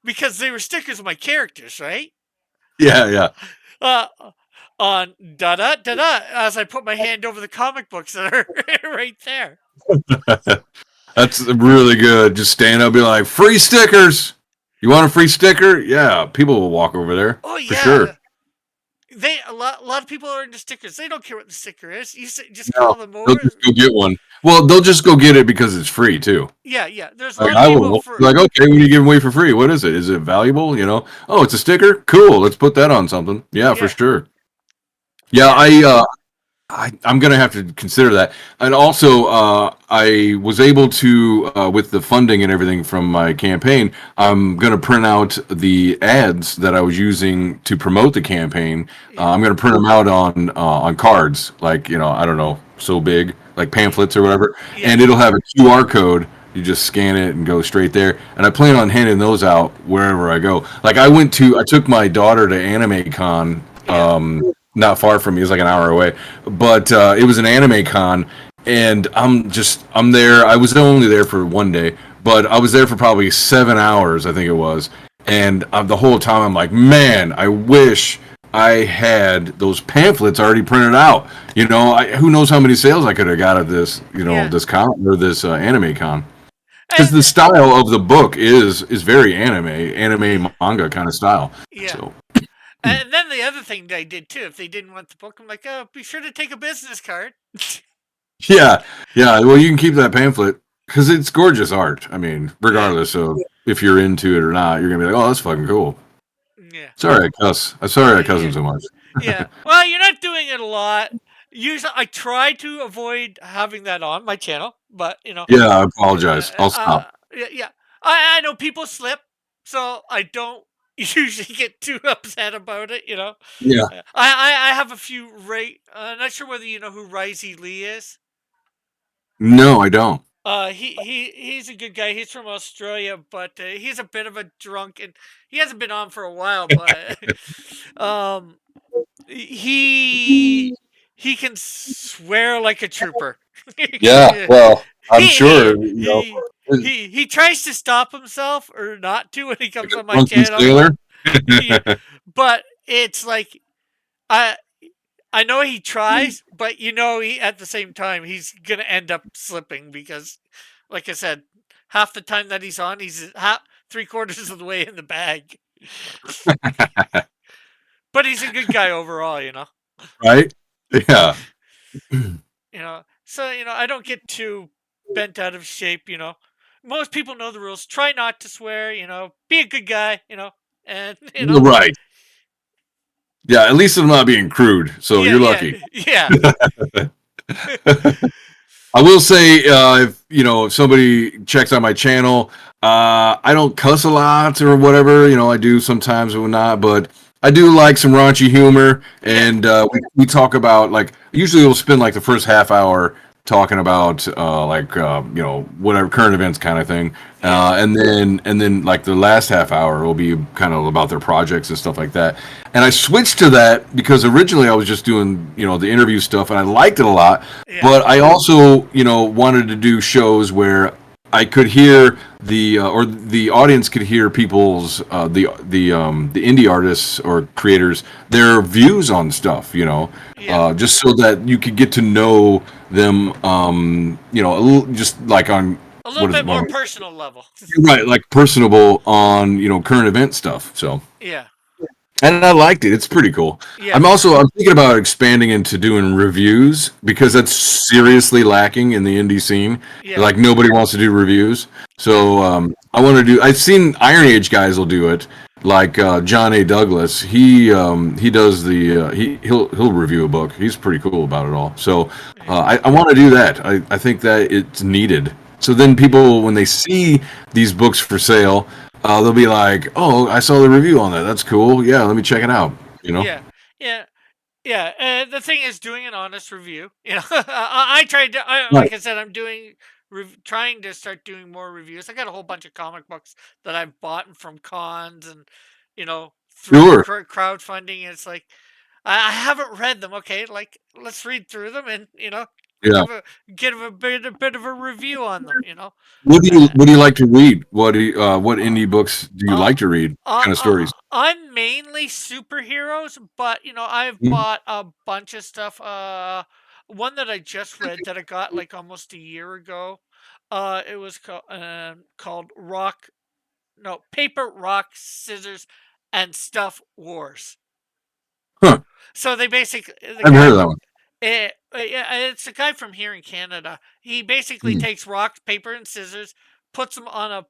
because they were stickers of my characters, right? Yeah, yeah. Uh, on da da da da as I put my hand over the comic books that are right there. That's really good. Just stand up, and be like, free stickers. You want a free sticker? Yeah, people will walk over there Oh for sure. yeah, a lot of people are into stickers. They don't care what the sticker is. Just No, call them they'll over. just go get one. Well, they'll just go get it because it's free too. Yeah, yeah. There's a Like lot of I people will for like, okay, what are you giving away for free? What is it? Is it valuable? Oh, it's a sticker. Cool. Let's put that on something. Yeah, for yeah, sure. Yeah, yeah. I'm gonna have to consider that. And also, I was able to, with the funding and everything from my campaign, I'm gonna print out the ads that I was using to promote the campaign. Yeah, I'm gonna print them out on cards, like I don't know, so big, like yeah, pamphlets or whatever, yeah, and it'll have a QR code. You just scan it and go straight there. And I plan on handing those out wherever I go. Like I took my daughter to Anime Con. yeah, Not far from me. It was like an hour away, but it was an anime con, and I'm there. I was only there for one day, but I was there for probably 7 hours, I think it was, and the whole time I'm like, man, I wish I had those pamphlets already printed out. Who knows how many sales I could have got at this, yeah. this con or this anime con. Because And the style of the book is very anime manga kind of style. yeah. So And then the other thing they did too, if they didn't want the book, I'm like, oh, be sure to take a business card. yeah, yeah. Well, you can keep that pamphlet because it's gorgeous art. I mean, Yeah, regardless of if you're into it or not, you're gonna be like, "Oh, that's fucking cool." yeah, Sorry, I cuss. I'm sorry, I cuss yeah, him so much. yeah. Well, you're not doing it a lot. Usually, I try to avoid having that on my channel, but Yeah, I apologize. I'll stop. yeah, yeah. I know people slip, so I don't usually get too upset about it. Yeah. I have a few. Not sure whether you know who Risey Lee is. No, I don't. He's a good guy. He's from Australia, but he's a bit of a drunk, and he hasn't been on for a while. But um, he he can swear like a trooper. Yeah. he, Well, I'm he sure. he tries to stop himself or not to when he Like comes a on my drunken channel. sailor. Yeah, but it's like I I know he tries, but he at the same time he's gonna end up slipping because, like I said, half the time that he's on, he's half 3/4 of the way in the bag. But he's a good guy overall. Right? Yeah. So I don't get too bent out of shape. Most people know the rules. Try not to swear. Be a good guy. And Right. Yeah. At least I'm not being crude, so yeah, you're yeah, lucky. yeah, I will say, if somebody checks out my channel, I don't cuss a lot or whatever. I do sometimes or not, but I do like some raunchy humor, yeah, and we talk about like usually we'll spend like the first half hour talking about whatever current events kind of thing, yeah, and then like the last half hour will be kind of about their projects and stuff like that. And I switched to that because originally I was just doing the interview stuff, and I liked it a lot. yeah, But I also wanted to do shows where I could hear or the audience could hear people's the indie artists or creators their views on stuff, yeah. just so that you could get to know them, a little, just like on A little what is it, bit more personal level. right, like personable on current event stuff. So. Yeah, And I liked it. It's pretty cool. yeah, I'm thinking about expanding into doing reviews because that's seriously lacking in the indie scene. yeah, Like nobody wants to do reviews. yeah, So I want to do. I've seen Iron Age guys will do it. Like John A. Douglas, he does he'll review a book. He's pretty cool about it all. So yeah. I want to do that. I think that it's needed. So then people, when they see these books for sale, they'll be like, "Oh, I saw the review on that. That's cool. Yeah, let me check it out." You know? Yeah, yeah, yeah. The thing is, doing an honest review. I tried to. Right. Like I said, I'm trying to start doing more reviews. I got a whole bunch of comic books that I've bought from cons and through Sure. crowdfunding. And it's like I haven't read them. Okay, like let's read through them and Yeah. give a give a bit of a review on them. What Uh, do you like to read? What indie books do you uh, like to read? Kind of stories. I'm mainly superheroes, but I've Mhm. bought a bunch of stuff. One that I just read that I got like almost a year ago. It was called Rock, no, Paper, Rock, Scissors, and Stuff Wars. Huh. So they basically the I've heard guy. of that one. Yeah, it's a guy from here in Canada. He basically Mhm. takes rock, paper, and scissors, puts them on a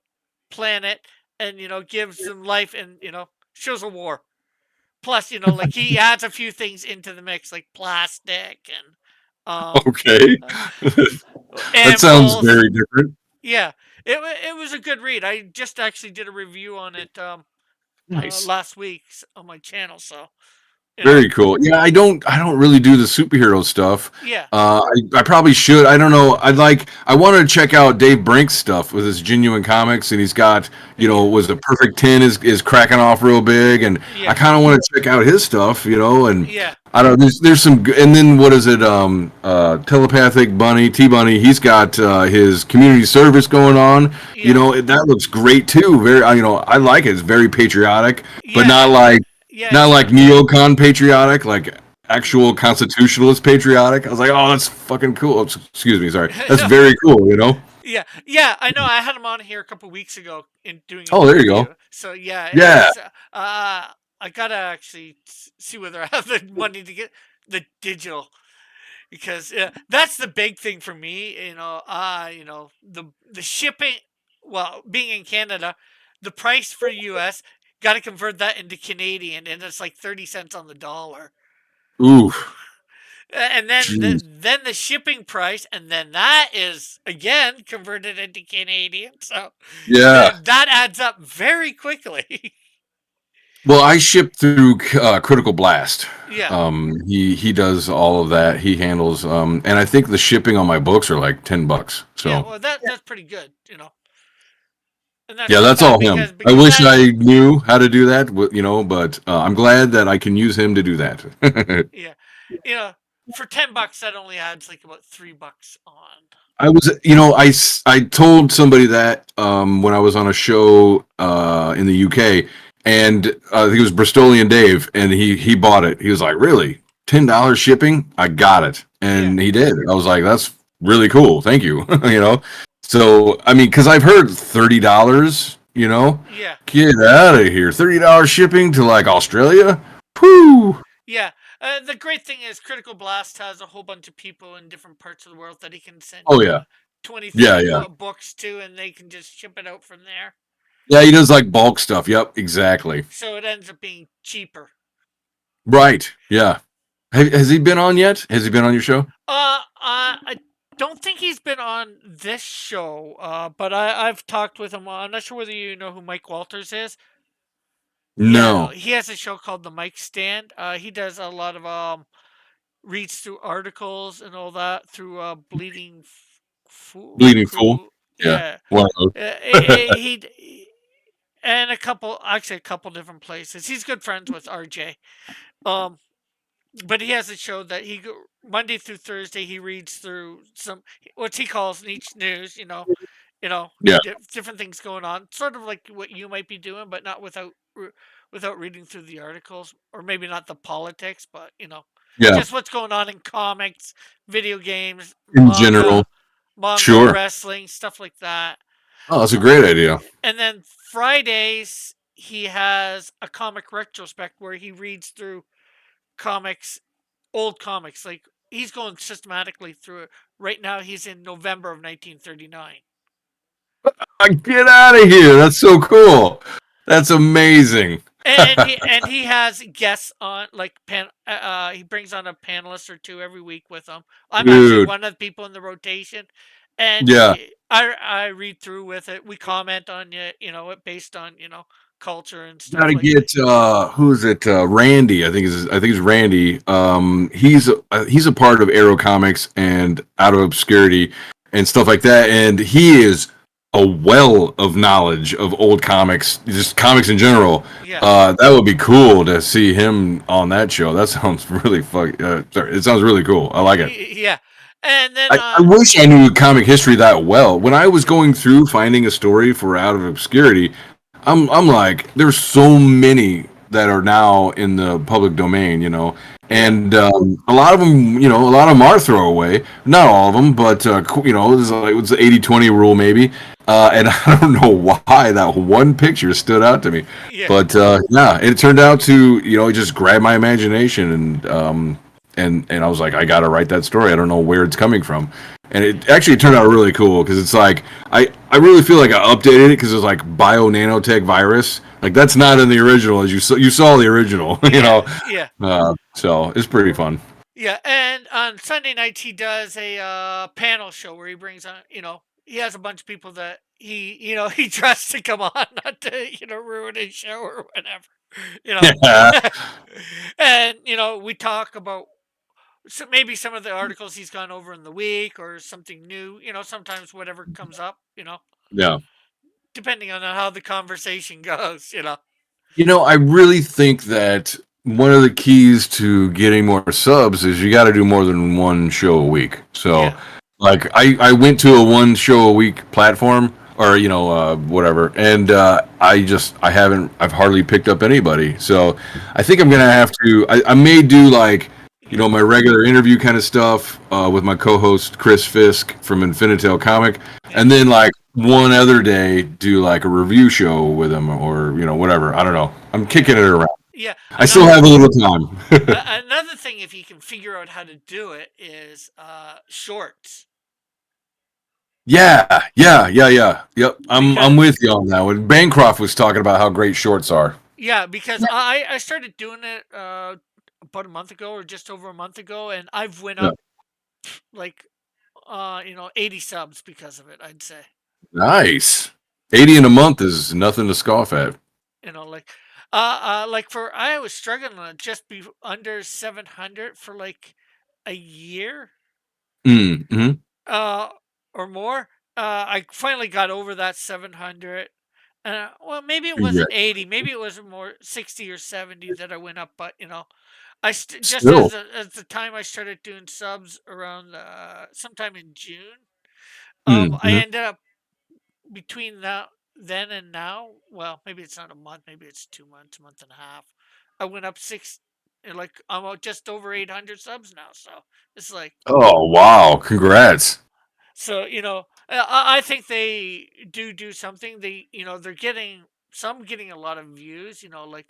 planet, and gives them life, and shows a war. Plus, like he adds a few things into the mix, like plastic and Okay. Uh, That sounds Animals. very different. Yeah, it was a good read. I just actually did a review on it Nice. last week on my channel. So you know, Very cool. Yeah, I don't really do the superhero stuff. yeah, I probably should. I don't know. I wanted to check out Dave Brink's stuff with his Genuine Comics, and he's got, yeah, was the Perfect 10 is cracking off real big, and I yeah, kind of want to check out his stuff, and yeah, I don't know. There's some, and then what is it? Telepathic Bunny, T Bunny. He's got his community service going on. yeah, That looks great too. Very, I like it. It's very patriotic, but yeah, not like yeah. not It's like neocon patriotic, like actual constitutionalist patriotic. I was like, oh, that's fucking cool. Excuse me, sorry. That's no, very cool. yeah, yeah. I know. I had him on here a couple weeks ago in doing an Oh, there you go. interview. So yeah, Yeah. it's I gotta actually see whether I have the money to get the digital because that's the big thing for me. The shipping. Well, being in Canada, the price for US got to convert that into Canadian, and it's like 30 cents on the dollar. Ooh. And then Jeez. the shipping price, and then that is again converted into Canadian. So Yeah. that adds up very quickly. Well, I ship through Critical Blast. Yeah, He does all of that. He handles and I think the shipping on my books are like $10. yeah. So Well, that's pretty good. And that's yeah, not that's bad all him. I because wish that I knew how to do that, but I'm glad that I can use him to do that. yeah, you know, for $10 that only adds like about $3 on. I was, I told somebody that when I was on a show in the UK, and I think it was Bristolian Dave, and he bought it. He was like, "Really, $10 shipping? I got it," Yeah, and he did. I was like, "That's really cool, thank you." So I mean, because I've heard $30. yeah, Get out of here, $30 shipping to like Australia. Whew. yeah. The great thing is Critical Blast has a whole bunch of people in different parts of the world that he can send Oh yeah, 20, yeah, 30 yeah. books to, and they can just ship it out from there. Yeah, he does like bulk stuff. Yep, exactly. So it ends up being cheaper. Right. Yeah. Has he been on yet? Has he been on your show? I don't think he's been on this show, but I've talked with him. I'm not sure whether you know who Mike Walters is. Yeah, No. he has a show called The Mike Stand. He does a lot of reads through articles and all that through Bleeding Fool. Bleeding Fool. Yeah. Yeah, One of and actually a couple different places. He's good friends with RJ. Um, but he has a show that Monday through Thursday he reads through some what he calls niche news. yeah. Different things going on, sort of like what you might be doing, but not without reading through the articles, or maybe not the politics, but Yeah. just what's going on in comics, video games, In general. manga, Sure. wrestling, stuff like that. Oh, that's a great idea. And then Fridays he has a comic retrospect where he reads through comics, old comics. Like he's going systematically through it. Right now he's in November of 1939. Get out of here. That's so cool. That's amazing. And he has guests on he brings on a panelist or two every week with him. I'm actually Dude. one of the people in the rotation, and Yeah. I read through with it. We comment on it based on culture and stuff Gotta like get who's it? Randy, I think it's Randy. He's a part of Arrow Comics and Out of Obscurity and stuff like that, and he is a well of knowledge of old comics, just comics in general. Yeah. That would be cool to see him on that show. That sounds really sorry, it sounds really cool. I like it. Yeah. And then I wish I knew comic history that well. When I was going through finding a story for Out of Obscurity, I'm like, there's so many that are now in the public domain, and a lot of them, a lot of them are throwaway. Not all of them, but there's like it's the 80-20 rule maybe, and I don't know why that one picture stood out to me, yeah. but yeah, it turned out to it just grabbed my imagination, and I was like, I gotta write that story. I don't know where it's coming from. And it actually turned out really cool because it's like I really feel like I updated it because it's like bio nanotech virus. Like that's not in the original, as you saw the original, Yeah. So it's pretty fun. Yeah, and on Sunday nights he does a panel show where he brings on, he has a bunch of people that he trusts to come on, not to ruin his show or whatever, you know. Yeah. And we talk about maybe some of the articles he's gone over in the week or something new. Sometimes whatever comes up, Yeah. depending on how the conversation goes. I really think that one of the keys to getting more subs is you got to do more than one show a week. So, Yeah, like, I went to a one show a week platform or, whatever. And I've hardly picked up anybody. So I think I'm going to have to, I may do like, my regular interview kind of stuff with my co-host Chris Fisk from Infinitel Comic, yeah, and then like one other day do like a review show with him or whatever. I don't know. I'm yeah, kicking it around. yeah. I still have a little time. Another thing, if he can figure out how to do it, is shorts. Yeah, yeah, yeah, yeah. Yep. I'm Because with you on that one. Bancroft was talking about how great shorts are. yeah, because I started doing it about a month ago or just over a month ago, and I've went Yeah. up like 80 subs because of it. I'd say Nice. 80 in a month is nothing to scoff at. like for I was struggling to just be under 700 for like a year Mm-hmm. uh or more. I finally got over that 700. Well, maybe it Yeah. wasn't 80, maybe it was more 60 or 70 that I went up, but just Still. as the time I started doing subs around sometime in June, I Mm-hmm. ended up between that then and now. Well, maybe it's not a month, maybe it's 2 months, month and a half. I went up like I'm just over 800 subs now. So it's like Oh wow! Congrats. so I think they do something. They're getting some getting a lot of views. Like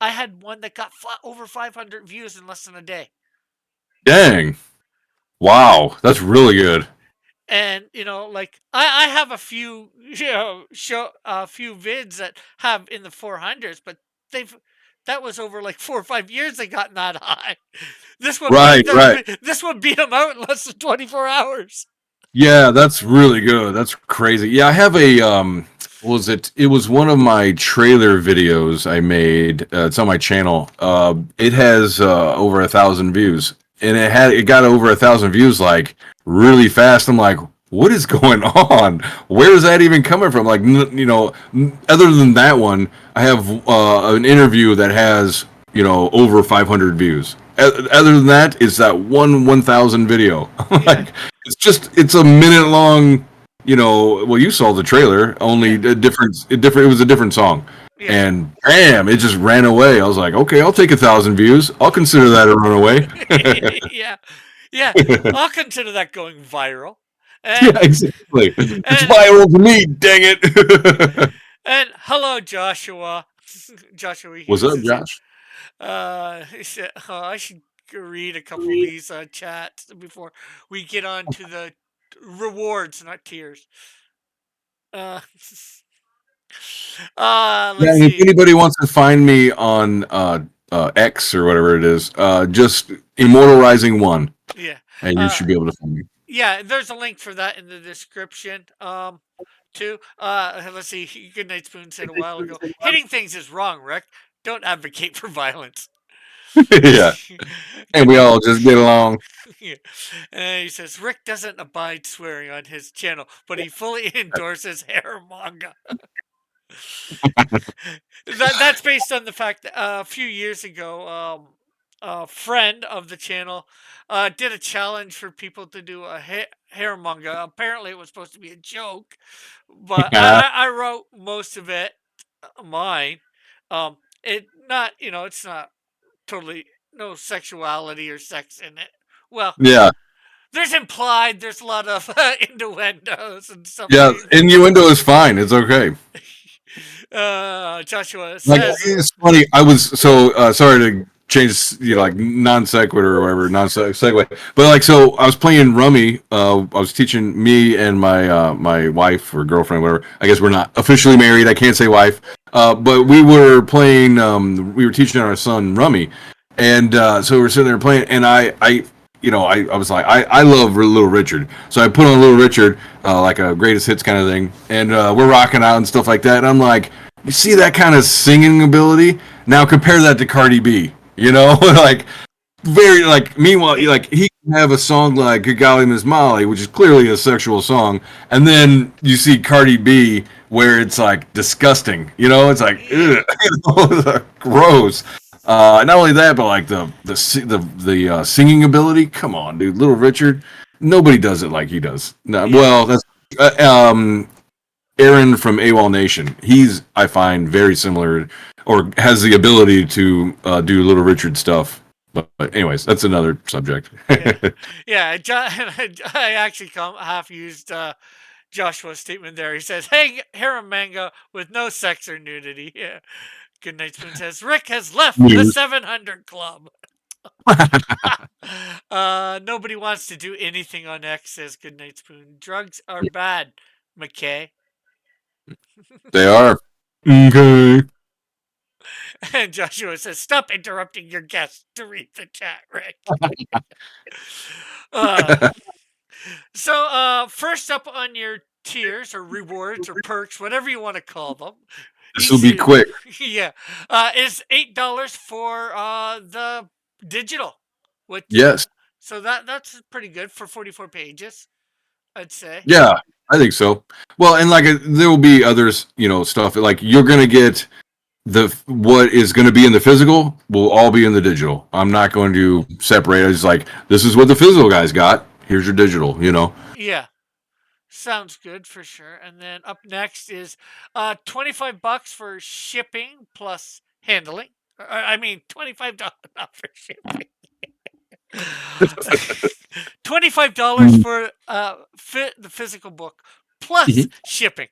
I had one that got over 500 views in less than a day. Dang. Wow. That's really good. And like I have a few show a few vids that have in the 400s, but they've that was over like 4 or 5 years they got that high. Right. Right. This one beat them out in less than 24 hours. Yeah, that's really good. That's crazy. Yeah, I have a what was it? It was one of my trailer videos I made. It's on my channel. It has over 1,000 views, and it got over 1,000 views like really fast. I'm like, what is going on? Where is that even coming from? Like, other than that one, I have an interview that has over 500 views. Other than that, it's that 1,000 video. Yeah, Like, it's a minute long. Well, you saw the trailer. Only yeah, a different. It was a different song, yeah. and bam, it just ran away. I was like, okay, I'll take 1,000 views. I'll consider that a runaway. Yeah, yeah. I'll consider that going viral. Yeah, And exactly. It's and viral to me. Dang it. and hello, Joshua. Joshua What's Hughes up, is here. Josh? He said, "Oh, I should read a couple of these chats before we get on to the rewards, not tiers." Uh, Yeah, let's and if see. anybody wants to find me on X or whatever it is, just Immortalizing One, Yeah, and you uh, should be able to find me. yeah. There's a link for that in the description. Too. Let's see. Good Night Spoon said a while ago, hitting things is wrong, Rick. Don't advocate for violence. Yeah, and Good we night. all just get along. Yeah. And he says Rick doesn't abide swearing on his channel, but he fully endorses hair manga. That's based on the fact that a few years ago, a friend of the channel did a challenge for people to do a hair manga. Apparently, it was supposed to be a joke, but Yeah, I wrote most of it mine. It not it's not totally no sexuality or sex in it. Well, yeah, there's a lot of innuendos and some yeah. things. Innuendo is fine. It's okay. Joshua Like says, it's funny. I was so sorry to change, like non sequitur or whatever, non segue. But like, so I was playing rummy. I was teaching me and my wife or girlfriend, whatever. I guess we're not officially married. I can't say wife. But we were playing. We were teaching our son rummy, And so we're sitting there playing, and I was like, I love Little Richard, so I put on Little Richard, like a greatest hits kind of thing, and we're rocking out and stuff like that. And I'm like, you see that kind of singing ability? Now compare that to Cardi B, like very like. Meanwhile, like he can have a song like "Good Golly Miss Molly," which is clearly a sexual song, and then you see Cardi B where it's like disgusting, it's like ugh, gross. Not only that, but like the singing ability. Come on, dude, Little Richard. Nobody does it like he does. No, well, that's Aaron from AWOL Nation. He's, I find, very similar, or has the ability to do Little Richard stuff. But anyways, that's another subject. Yeah. I actually half used Joshua's statement there. He says, "Hey, harem manga with no sex or nudity." Yeah. Good Night Spoon says, "Rick has left the 700 Club." Nobody wants to do anything on X, says Good Night Spoon. Drugs are bad, McKay. They are. Okay. And Joshua says, "Stop interrupting your guests to read the chat, Rick." So, first up on your tiers or rewards or perks, whatever you want to call them. This will be quick. Yeah. Is $8 for the digital. Yes. So that's pretty good for 44 pages, I'd say. Yeah, I think so. Well, and like there will be others, stuff like you're gonna get what is going to be in the physical will all be in the digital. I'm not going to separate. It's like this is what the physical guys got. Here's your digital. Yeah. Sounds good for sure. And then up next is $25 for shipping plus handling. I mean, $25 not for shipping. $25 for the physical book plus shipping.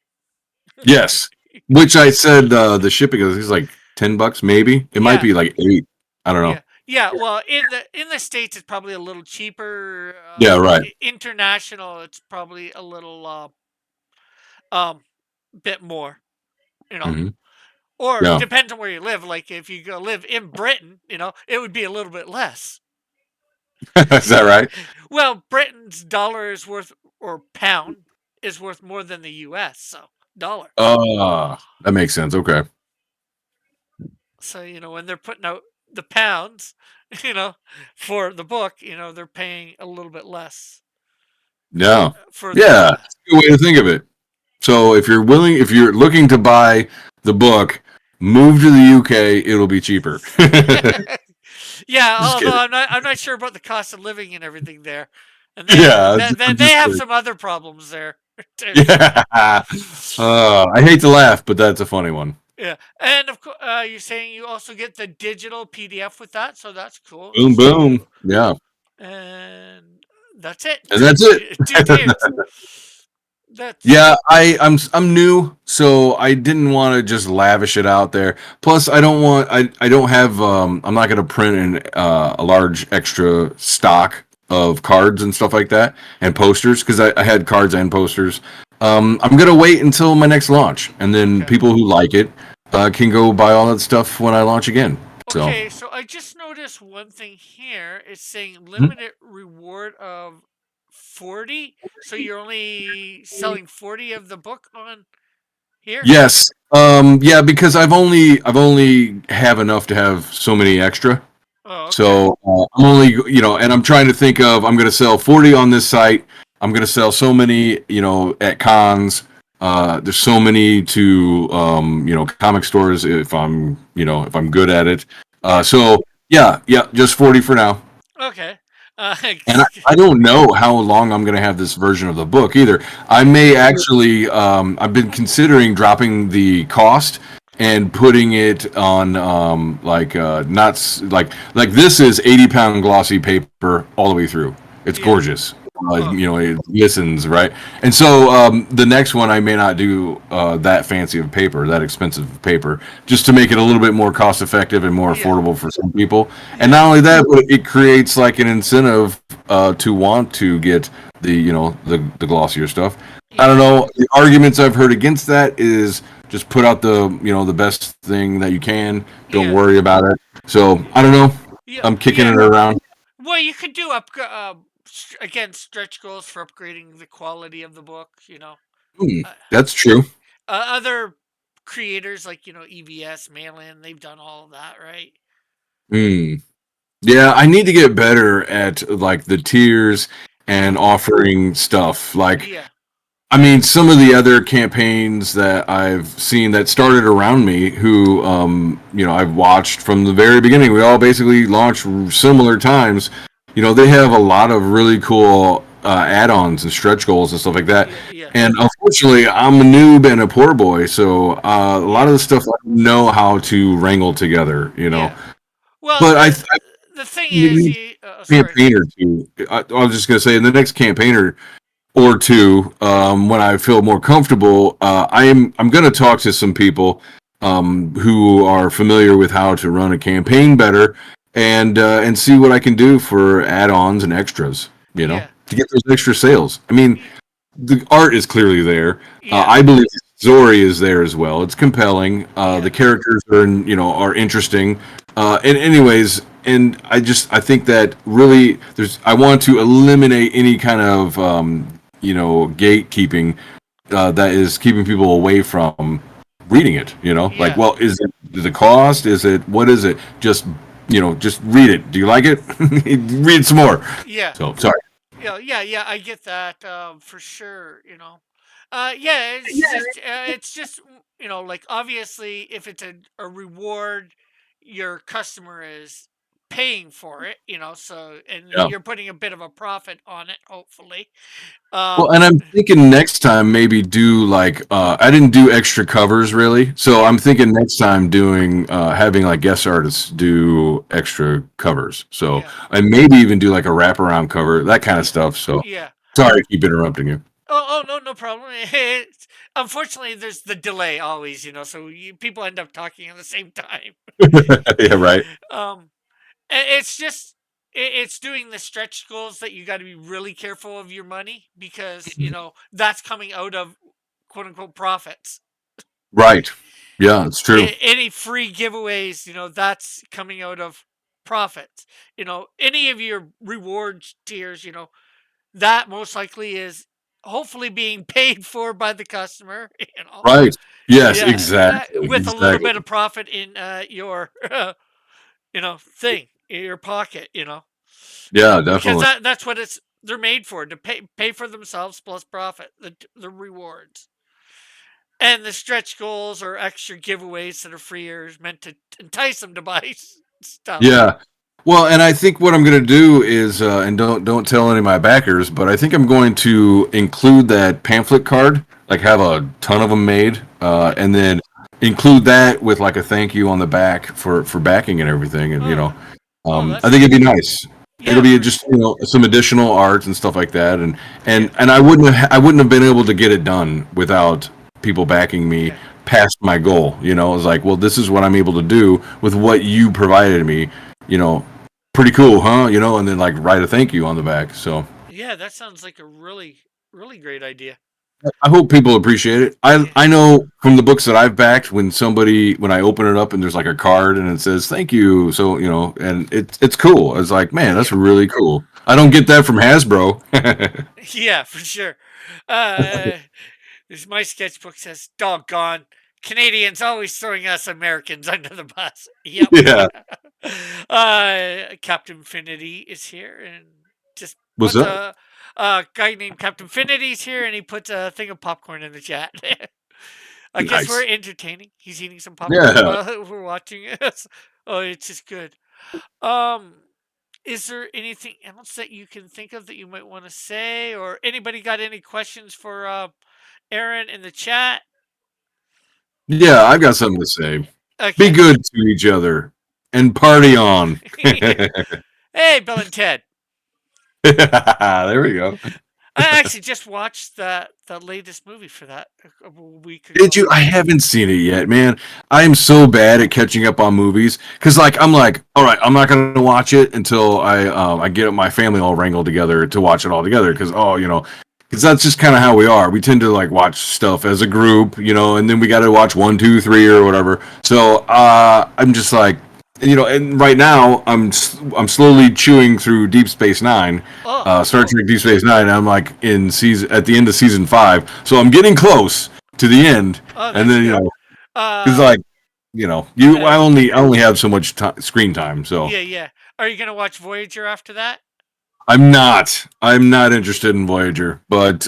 Yes, which I said the shipping is like $10, maybe. It might be like $8. I don't know. Yeah, well, in the States, it's probably a little cheaper. Yeah, right. International, it's probably a little bit more, Or depends on where you live. Like if you go live in Britain, it would be a little bit less. Is that right? Well, Britain's dollar is worth, or pound is worth more than the U.S. So dollar. That makes sense. Okay. So when they're putting out the pounds, for the book, they're paying a little bit less. Yeah. That's a good way to think of it. So if you're looking to buy the book, move to the UK, it'll be cheaper. Yeah, although I'm not sure about the cost of living and everything there. And they have some other problems there too. Yeah. I hate to laugh, but that's a funny one. Yeah, and of course, you're saying you also get the digital PDF with that, so that's cool. Boom, boom. Yeah. And that's it. And that's it. 2 tiers. Yeah, I'm new, so I didn't want to just lavish it out there. Plus, I don't have I'm not gonna print in a large extra stock of cards and stuff like that and posters because I had cards and posters. I'm gonna wait until my next launch, and then people who like it can go buy all that stuff when I launch again. Okay, so I just noticed one thing here. It's saying limited reward of 40. So you're only selling 40 of the book on here? Yes. Yeah, because I've only have enough to have so many extra. Oh, okay. So I'm only and I'm trying to think of I'm gonna sell 40 on this site. I'm gonna sell so many, at cons. There's so many to comic stores if I'm good at it. So yeah, just 40 for now. Okay. And I don't know how long I'm going to have this version of the book either. I may actually, I've been considering dropping the cost and putting it on like this is 80-pound glossy paper all the way through. It's gorgeous. It listens, right? And so the next one I may not do that fancy of paper, that expensive of paper, just to make it a little bit more cost effective and more affordable for some people. And not only that, but it creates like an incentive to want to get the glossier stuff. I don't know. The arguments I've heard against that is just put out the best thing that you can. Don't worry about it. So I don't know. Yeah, I'm kicking yeah. it around. Well, you could do again stretch goals for upgrading the quality of the book. Hmm, Uh, that's true. other creators like EVS, Mailin, they've done all of that, right? Hmm. Yeah, I need to get better at like the tiers and offering stuff. Like, Yeah, I mean, some of the other campaigns that I've seen that started around me, who, I've watched from the very beginning. We all basically launched similar times. They have a lot of really cool add-ons and stretch goals and stuff like that. yeah, yeah, And unfortunately, I'm a noob and a poor boy, so a lot of yeah, the stuff I don't know how to wrangle together. yeah. Well, But the thing is, sorry. campaign or two. I was just gonna say, in the next campaign or two, when I feel more comfortable, I'm gonna talk to some people who are familiar with how to run a campaign better, and see what I can do for add-ons and extras. Yeah, To get those extra sales. I mean, y- the art is clearly there. yeah, I believe Zori is there as well. It's compelling. The yeah, characters are interesting. And anyways, and I think that really I want to eliminate any kind of gatekeeping that is keeping people away from reading it. Like, yeah, well, is it the cost? Is it what is it? Just read it. Do you like it? Read some more. yeah. So sorry. Yeah, yeah. I get that for sure. Yeah. It's just like obviously, if it's a reward, your customer is paying for it. So and Yeah. you're putting a bit of a profit on it, hopefully. Well, Um, and I'm thinking next time maybe do like I didn't do extra covers really, so yeah, I'm thinking next time doing having like guest artists do extra covers. So yeah, and maybe even do like a wraparound cover, that kind of yeah, stuff. So yeah. sorry to keep interrupting you. Oh, no, no problem. Unfortunately, there's the delay always, so people end up talking at the same time. Yeah, right. Um, it's just it's doing the stretch goals that you got to be really careful of your money because that's coming out of quote unquote profits. Right. Yeah, it's true. Any free giveaways, that's coming out of profits. Any of your rewards tiers, that most likely is hopefully being paid for by the customer. Right. Yes, Yeah, exactly. with a little Exactly. bit of profit in your thing in your pocket. Yeah, Because definitely. that's what they're made for, to pay for themselves plus profit, the rewards. And the stretch goals or extra giveaways that are free are meant to entice them to buy stuff. Yeah. Well, and I think what I'm going to do is, and don't tell any of my backers, but I think I'm going to include that pamphlet card, like have a ton of them made, Yeah. and then include that with like a thank you on the back for backing and everything, and Oh, oh, I that's think it'd be nice. It'll yeah, be for just some additional art and stuff like that, and yeah, I wouldn't have been able to get it done without people backing me yeah, past my goal. It was like, well, this is what I'm able to do with what you provided me. You know, pretty cool, huh? And then like write a thank you on the back. So yeah. That sounds like a really, really great idea. I hope people appreciate it. Yeah, I know from the books that I've backed when I open it up and there's like a card and it says thank you. So and it's cool. It's like, man, that's yeah, really cool. I don't get that from Hasbro. yeah, for sure. Uh, my sketchbook says, "Doggone Canadians always throwing us Americans under the bus." Yep. Yeah. Captain Finity is here and just What's put up? a guy named Captain Finity's here and he puts a thing of popcorn in the chat. I guess we're Nice. entertaining. He's eating some popcorn Yeah. while we're watching it. Oh, it's just good. Um, is there anything else that you can think of that you might want to say, or anybody got any questions for Aaron in the chat? Yeah, I've got something to say. Be Okay. good to each other and party on. Hey, Bill and Ted. There we go. I actually just watched the latest movie for that a week Did ago. you? I haven't seen it yet, man. I am so bad at catching up on movies because, like, I'm like, all right, I'm not gonna watch it until I get my family all wrangled together to watch it all together because because that's just kind of how we are. We tend to like watch stuff as a group, and then we got to watch one, two, three, or whatever. So I'm just like, and right now I'm slowly chewing through Deep Space Nine, Oh, Star cool. Trek Deep Space Nine. And I'm like at the end of season 5, so I'm getting close to the end. Oh, And that's then good. it's Uh, like I uh, only have so much screen time, so yeah, yeah. Are you gonna watch Voyager after that? I'm not interested in Voyager, but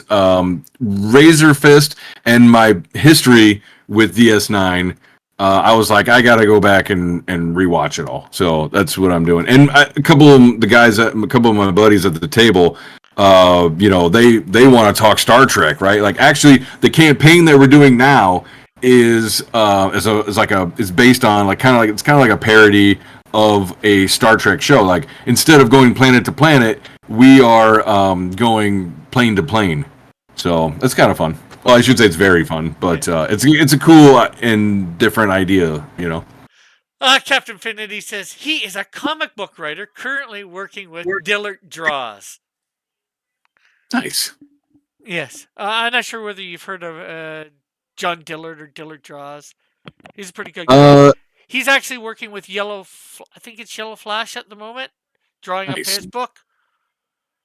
Razor Fist and my history with DS9, I was like, I gotta go back and rewatch it all. So that's what I'm doing. And a couple of a couple of my buddies at the table, they want to talk Star Trek, right? Like, actually, the campaign that we're doing now is based on it's kind of like a parody of a Star Trek show. Like, instead of going planet to planet, we are going plane to plane. So it's kind of fun. Well, I should say it's very fun, Yeah. but it's a cool and different idea. Captain Finity says he is a comic book writer currently working with Dillard Draws. Nice. Yes. I'm not sure whether you've heard of John Dillard or Dillard Draws. He's a pretty good guy. Uh, He's actually working with I think it's Yellow Flash at the moment, drawing up nice. his book.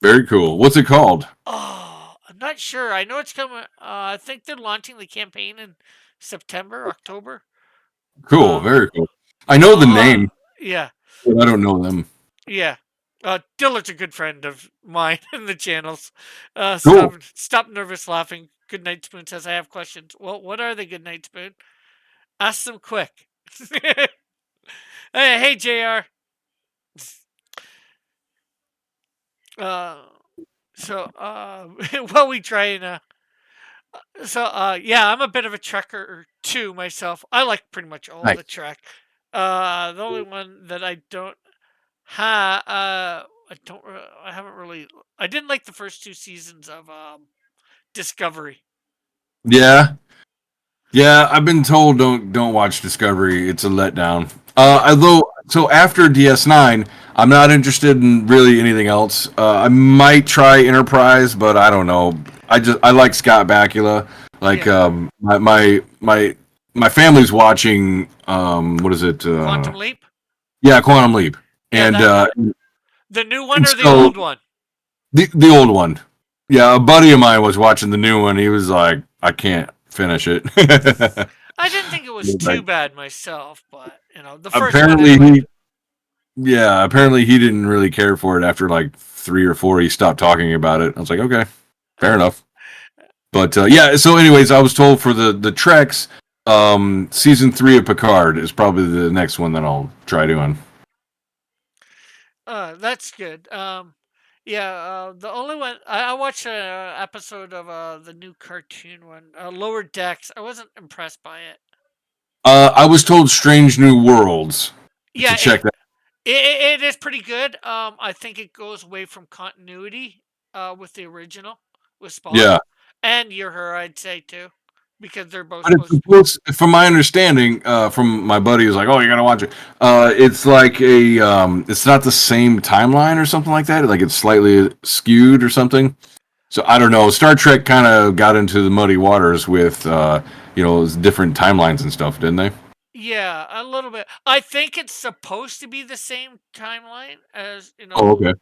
Very cool. What's it called? Oh, I'm not sure. I know it's coming. I think they're launching the campaign in September, October. Cool. Um, Very cool. I know the name, yeah, but I don't know them. yeah. Dillard's a good friend of mine in the channels. Cool. Stop nervous laughing. Good night, Spoon says I have questions. Well, what are they, Good night, Spoon? Ask them quick. Hey, Jr. Uh, while we try and yeah, I'm a bit of a trekker too myself. I like pretty much all Nice. the Trek. The only one that I don't have, I haven't really. I didn't like the first 2 seasons of Discovery. Yeah. Yeah, I've been told don't watch Discovery. It's a letdown. Yeah, Although, so after DS9, I'm not interested in really anything else. I might try Enterprise, but I don't know. I like Scott Bakula. Like, yeah. my family's watching what is it? Quantum Leap. Yeah, Quantum Leap, Yeah, and the new one or the so old one. the old one. Yeah, a buddy of mine was watching the new one. He was like, I can't finish it. I didn't think it was too Like, bad myself, but the first one apparently anyway. apparently he didn't really care for it after like 3 or 4. He stopped talking about it. I was like, okay, fair enough. But yeah, so anyways, I was told for the Treks, season 3 of Picard is probably the next one that I'll try doing. That's good. Yeah, the only one I watched an episode of the new cartoon one, Lower Decks. I wasn't impressed by it. I was told Strange New Worlds to Yeah, check that. it is pretty good. I think it goes away from continuity with the original with Spock Yeah. and Your Her, I'd say too, because they're both But it's supposed. supposed, from my understanding, from my buddy who's like, "Oh, you gotta watch it." It's like it's not the same timeline or something like that. Like, it's slightly skewed or something. So I don't know. Star Trek kind of got into the muddy waters with different timelines and stuff, didn't they? Yeah, a little bit. I think it's supposed to be the same timeline as Oh, okay.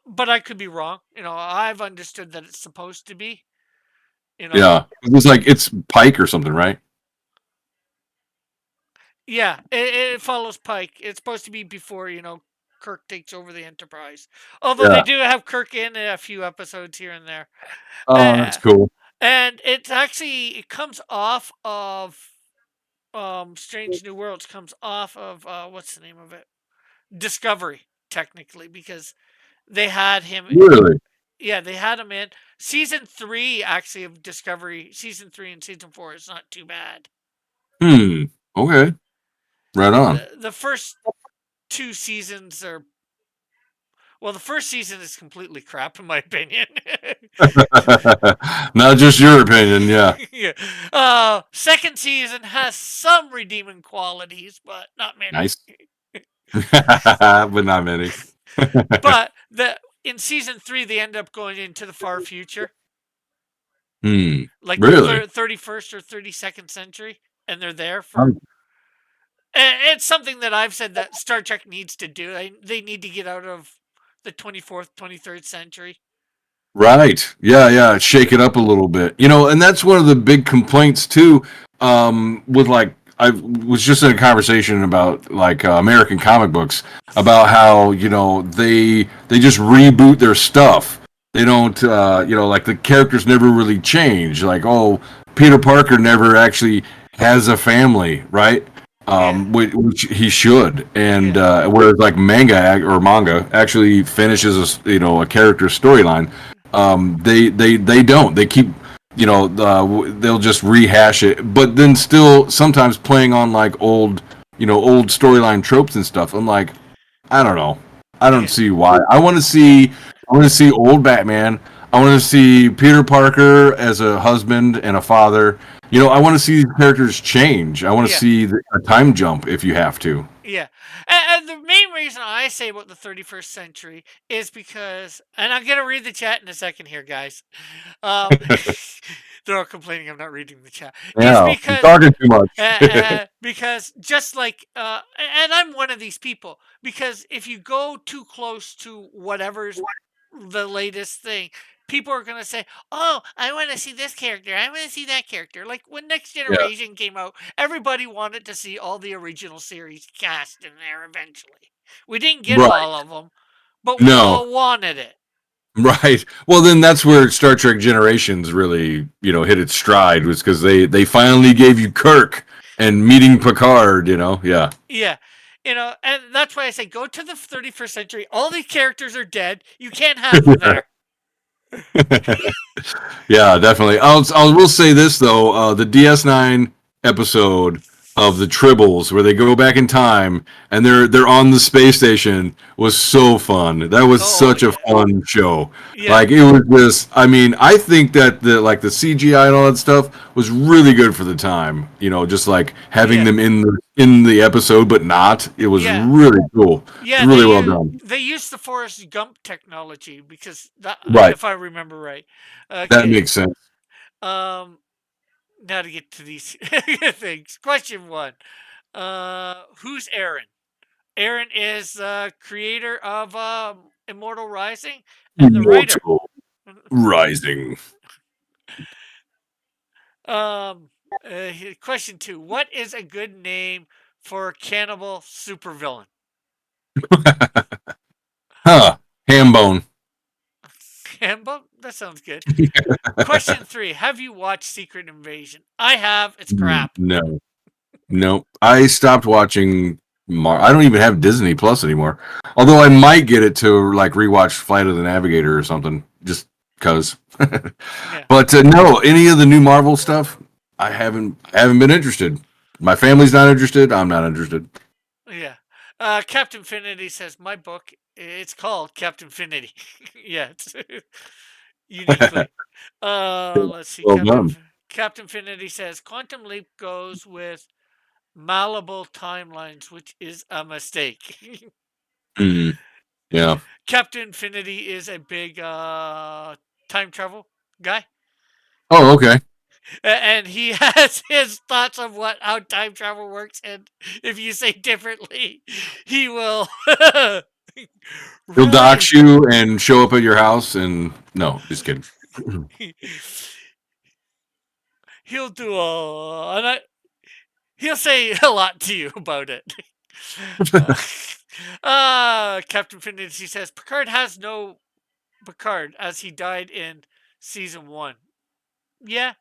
but I could be wrong. I've understood that it's supposed to be. You know, Yeah, it's Pike or something, right? yeah, it follows Pike. It's supposed to be before Kirk takes over the Enterprise. Although they Yeah. do have Kirk in a few episodes here and there, Oh, that's uh, cool. and it comes off of Strange New Worlds. Comes off of what's the name of it? Discovery, technically, because they had him. Really? Yeah, they had him in season 3 actually of Discovery. Season 3 and season 4 is not too bad. Hmm. Okay. Right on. The first 2 seasons are the first season is completely crap in my opinion. Not just your opinion, yeah. Yeah. Second season has some redeeming qualities, but not many. Nice. But not many. But in season 3 they end up going into the far future. Like Really? the 31st or 32nd century, and they're there for It's something that I've said that Star Trek needs to do. They need to get out of the 24th, 23rd century. Right. Yeah, yeah. Shake it up a little bit. And that's one of the big complaints too. With like, I was just in a conversation about like American comic books about how they just reboot their stuff. They don't, like the characters never really change. Like, oh, Peter Parker never actually has a family, right? Yeah, Which he should, and yeah, whereas like manga actually finishes a character storyline, they don't. They keep they'll just rehash it, but then still sometimes playing on like old storyline tropes and stuff. I'm like, I don't know. I don't yeah, see why. I want to see old Batman. I want to see Peter Parker as a husband and a father. I want to see these characters change. I want to yeah. see a time jump if you have to. Yeah. And the main reason I say about the 31st century is because, and I'm going to read the chat in a second here, guys. Um, they're all complaining I'm not reading the chat. Is Yeah, you're talking too much. because just like, and I'm one of these people, because if you go too close to whatever's the latest thing, people are going to say, oh, I want to see this character. I want to see that character. Like when Next Yeah, Generation came out, everybody wanted to see all the original series cast in there eventually. We didn't get right. all of them, but we No, all wanted it. right. Well, then that's where Star Trek Generations really, hit its stride was because they finally gave you Kirk and meeting Picard. Yeah. Yeah. And that's why I say go to the 31st century. All the characters are dead. You can't have them there. Yeah, definitely. Will say this though, the DS9 episode of the Tribbles where they go back in time and they're on the space station was so fun. That was Oh, such a yeah. fun show. Yeah. Like it was just, I mean, I think that the CGI and all that stuff was really good for the time. Just like having Yeah. them in the episode, but not. It was Yeah. really cool. Yeah, Really well done. they used the Forrest Gump technology because that, Right. if I remember right. That Okay. makes sense. Um, Now to get to these things. Question one. Who's Aaron? Aaron is the creator of Immortal Rising and the writer. Immortal Rising. Question two. What is a good name for a cannibal supervillain? Huh. Hambone. Hambo? That sounds good. Question three. Have you watched Secret Invasion? I have. It's crap. No. No. I stopped watching I don't even have Disney Plus anymore. Although I might get it to like rewatch Flight of the Navigator or something just cuz. Yeah. But no, any of the new Marvel stuff, I haven't been interested. My family's not interested. I'm not interested. Yeah. Captain Finity says, my book, it's called Captain Finity. Yeah, it's uniquely. Let's see. Well done. Captain Finity says, Quantum Leap goes with malleable timelines, which is a mistake. Mm, yeah. Captain Finity is a big time travel guy. Oh, okay. And he has his thoughts of how time travel works, and if you say differently, he will He'll ruin. dox you and show up at your house and no, just kidding. He'll do he'll say a lot to you about it. uh, Captain Finity says Picard has no Picard as he died in season one. Yeah.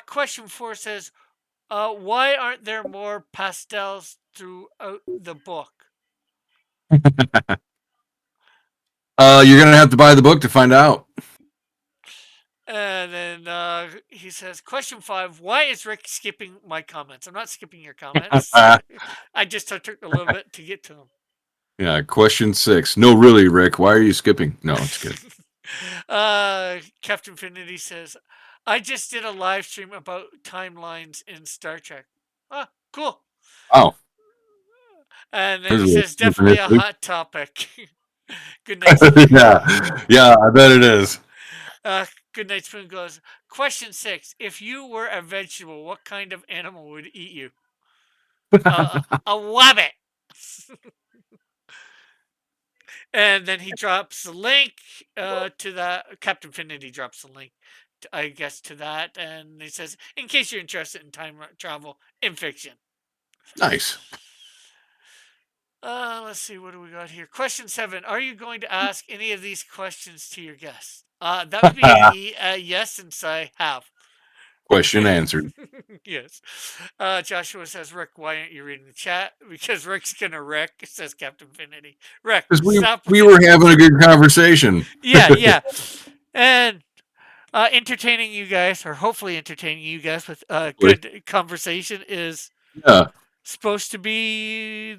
Question four says, why aren't there more pastels throughout the book? You're gonna have to buy the book to find out. And then he says, question five, why is Rick skipping my comments? I'm not skipping your comments. I just took a little bit to get to them. Yeah, question 6. No, really, Rick, why are you skipping? No, it's good. Captain Finity says, I just did a live stream about timelines in Star Trek. Ah, cool. Oh, And then there's he a says, definitely a synchronicity. hot topic. Good night. Yeah, I bet it is. Good night spoon goes, question 6. If you were a vegetable, what kind of animal would eat you? I love it. And then he drops a link to that. Captain Finity drops a link, I guess, to that, and he says, "In case you're interested in time travel in fiction." Nice. Let's see, what do we got here? Question 7: Are you going to ask any of these questions to your guests? That would be yes, since I have. Question answered. Yes. Joshua says, "Rick, why aren't you reading the chat?" Because Rick's gonna wreck, says Captain Finity. Rick, Because stop. we were having a good conversation. Yeah. And entertaining you guys, or hopefully entertaining you guys with good conversation is Yeah. supposed to be,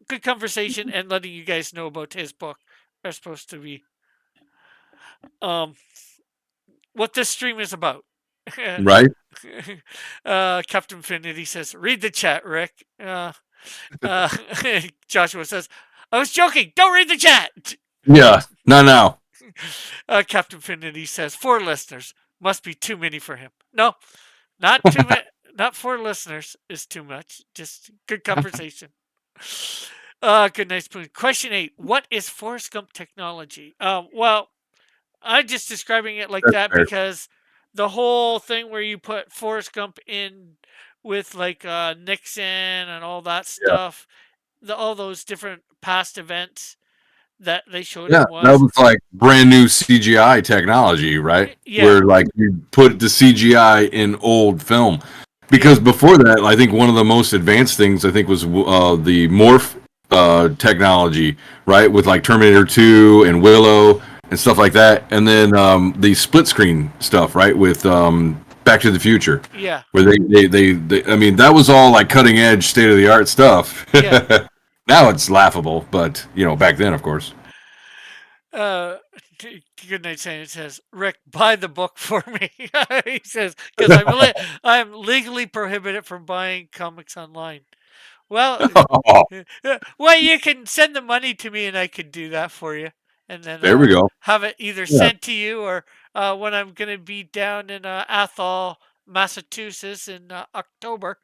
good conversation and letting you guys know about his book are supposed to be what this stream is about. Right? Captain Finity says, "Read the chat, Rick." Joshua says, "I was joking. Don't read the chat." Yeah. Not now. Captain Finity says, "4 listeners must be too many for him." No, not too many. Not 4 listeners is too much. Just good conversation. Good night, Spoon. Question 8: What is Forrest Gump technology? Well, I'm just describing it like That's that fair. because the whole thing where you put Forrest Gump in with like Nixon and all that Yeah. stuff, all those different past events that they showed Yeah. him That was. was like brand new CGI technology, right? Yeah. Where like you put the CGI in old film. Because before that, I think one of the most advanced things I think was the morph technology, right? With like Terminator 2 and Willow and stuff like that, and then the split screen stuff, right? With Back to the Future, Yeah. where they I mean, that was all like cutting edge, state of the art stuff. Yeah. Now it's laughable, but back then, of course. Good night, saying it says, "Rick, buy the book for me." He says, "Because I'm legally prohibited from buying comics online." Well, you can send the money to me and I could do that for you, and then There we go. have it either Yeah. sent to you or when I'm gonna be down in Athol, Massachusetts in October.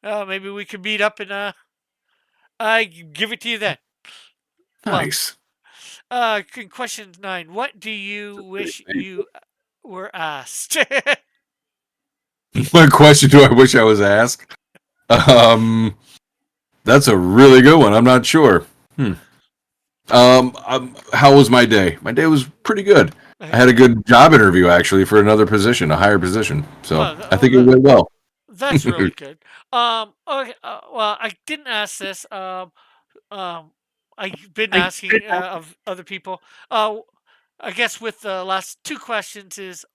Maybe we could meet up and I give it to you then. Nice. Question 9: What do you wish you were asked? What question do I wish I was asked? That's a really good one. I'm not sure. How was my day? My day was pretty good. I had a good job interview actually for another position, a higher position. So I think it went well. That's really good. Okay. Well, I didn't ask this. I've been asking of other people. I guess with the last 2 questions is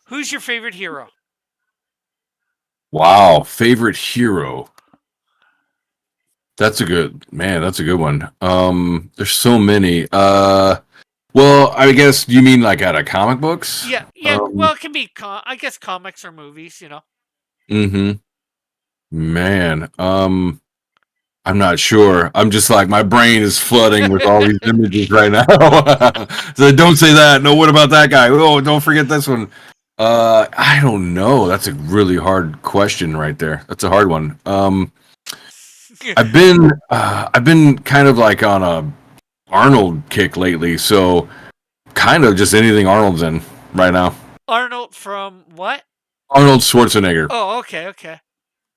who's your favorite hero? Wow, favorite hero. That's a good one. There's so many. Well, I guess you mean like out of comic books? Yeah. Well, it can be I guess comics or movies. Mm-hmm. Man, I'm not sure. I'm just like my brain is flooding with all these images right now. So don't say that. No, what about that guy? Oh, don't forget this one. I don't know. That's a really hard question right there. That's a hard one. I've been kind of like on a Arnold kick lately, so kind of just anything Arnold's in right now. Arnold from what? Arnold Schwarzenegger. Oh, okay.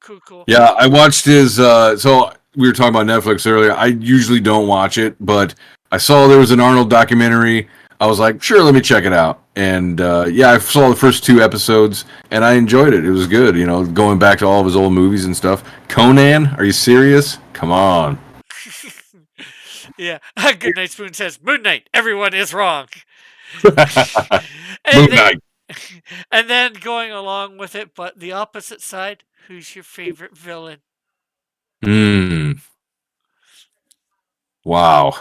Cool. Yeah, I watched his. So we were talking about Netflix earlier. I usually don't watch it, but I saw there was an Arnold documentary. I was like, sure, let me check it out. And yeah, I saw the first 2 episodes, and I enjoyed it. It was good, going back to all of his old movies and stuff. Conan, are you serious? Come on. Yeah. Good Night Spoon says, "Moon Knight, everyone is wrong." Moon Knight. And then going along with it, but the opposite side, who's your favorite villain? Wow.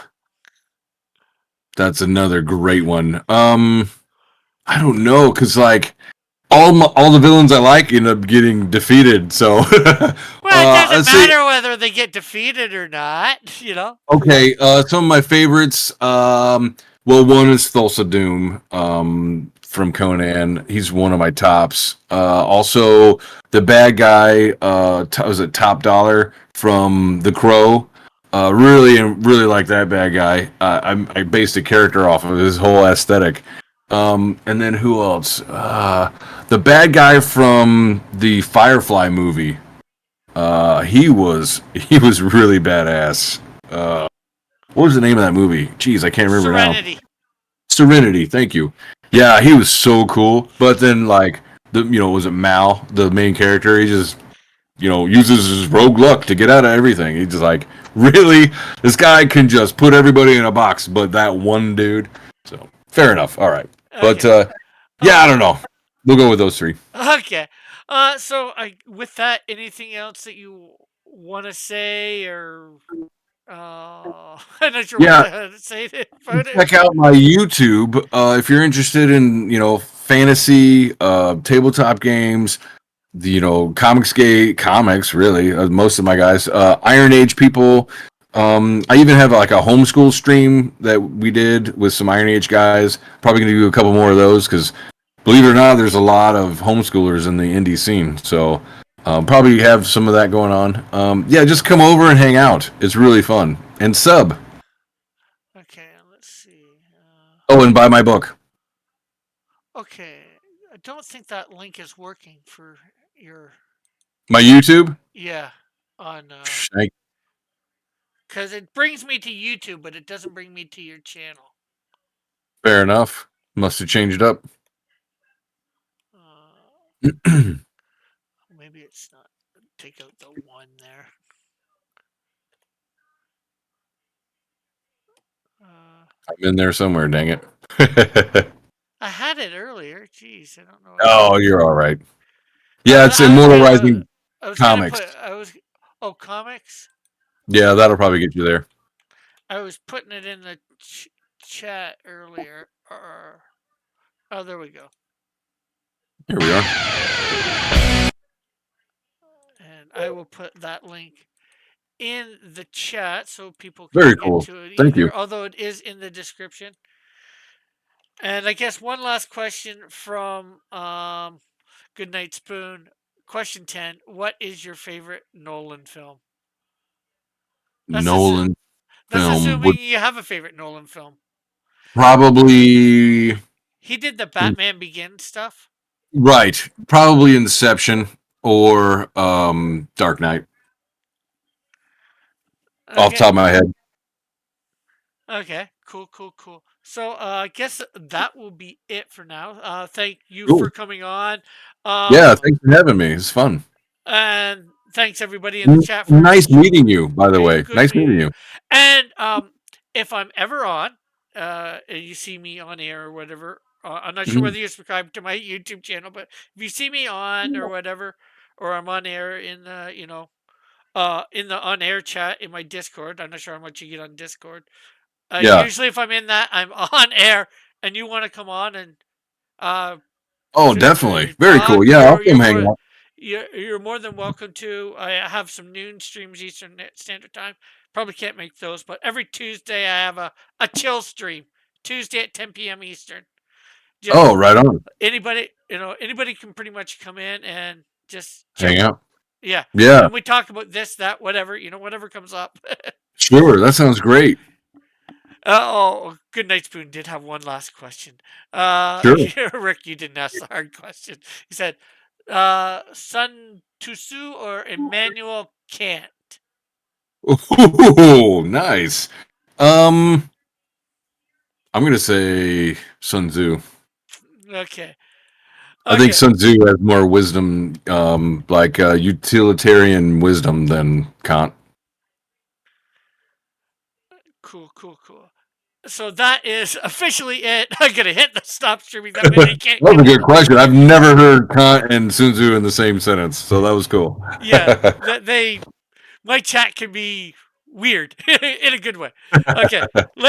That's another great one. I don't know, because like all the villains I like end up getting defeated. So Well, it doesn't matter whether they get defeated or not. Okay, some of my favorites. Well, one is Thulsa Doom. from Conan. He's one of my tops. Also, the bad guy was it Top Dollar from The Crow. Really like that bad guy. I based a character off of his whole aesthetic. And then who else? The bad guy from the Firefly movie. He was really badass. What was the name of that movie? Jeez, I can't remember now. Serenity. Thank you. Yeah, he was so cool. But then, like, was it Mal, the main character? He just, uses his rogue luck to get out of everything. He's just like, really? This guy can just put everybody in a box, but that one dude. So, fair enough. All right. Okay. But, yeah, I don't know. We'll go with those three. Okay. So with that, anything else that you want to say, or I'm not sure Yeah. what to say about it. Check out my YouTube if you're interested in fantasy, tabletop games, comics. Really, most of my guys, Iron Age people. I even have like a homeschool stream that we did with some Iron Age guys. Probably gonna do a couple more of those because, believe it or not, there's a lot of homeschoolers in the indie scene. So probably have some of that going on. Yeah, just come over and hang out. It's really fun. And sub. Okay, let's see. Oh, and buy my book. Okay, I don't think that link is working for your. My YouTube? Yeah, on. Thank Because it brings me to YouTube, but it doesn't bring me to your channel. Fair enough. Must have changed up. Maybe it's not. Take out the one there. I'm in there somewhere, dang it. I had it earlier. Jeez, I don't know. Oh, you're all right. Yeah, it's Immortalizing Comics. Comics? Yeah, that'll probably get you there. I was putting it in the chat earlier. Oh, there we go. Here we are. And I will put that link in the chat so people can get cool. to it. Thank you. Although it is in the description. And I guess one last question from Goodnight Spoon. Question 10. What is your favorite Nolan film? That's assuming you have a favorite Nolan film. Probably. He did the Batman Begins stuff. Right. Probably Inception or Dark Knight. Okay. Off the top of my head. Okay. Cool. So I guess that will be it for now. Thank you for coming on. Yeah, thanks for having me. It's fun. And thanks everybody in the chat. Nice meeting you, by the way. Nice meeting you. And if I'm ever on, you see me on air or whatever, I'm not sure whether you subscribe to my YouTube channel, but if you see me on or whatever, or I'm on air in the in the on air chat in my Discord. I'm not sure how much you get on Discord. Usually, if I'm in that, I'm on air, and you want to come on and. Oh, definitely. Very cool. Yeah, I'll come hang out. You're more than welcome to. I have some noon streams Eastern Standard Time. Probably can't make those, but every Tuesday I have a chill stream. Tuesday at 10 p.m. Eastern. Just, right on. Anybody can pretty much come in and just hang out. Yeah. Yeah. And we talk about this, that, whatever, whatever comes up. Sure, that sounds great. Goodnight Spoon did have one last question. Sure. Rick, you didn't ask the hard question. He said, Sun Tzu or Immanuel Kant? Oh, nice. I'm gonna say Sun Tzu. Okay. I think Sun Tzu has more wisdom, like utilitarian wisdom than Kant. Cool. So that is officially it. I'm gonna hit the stop streaming. That was a good question. I've never heard Kant and Sun Tzu in the same sentence, so that was cool. Yeah, my chat can be weird in a good way. Okay.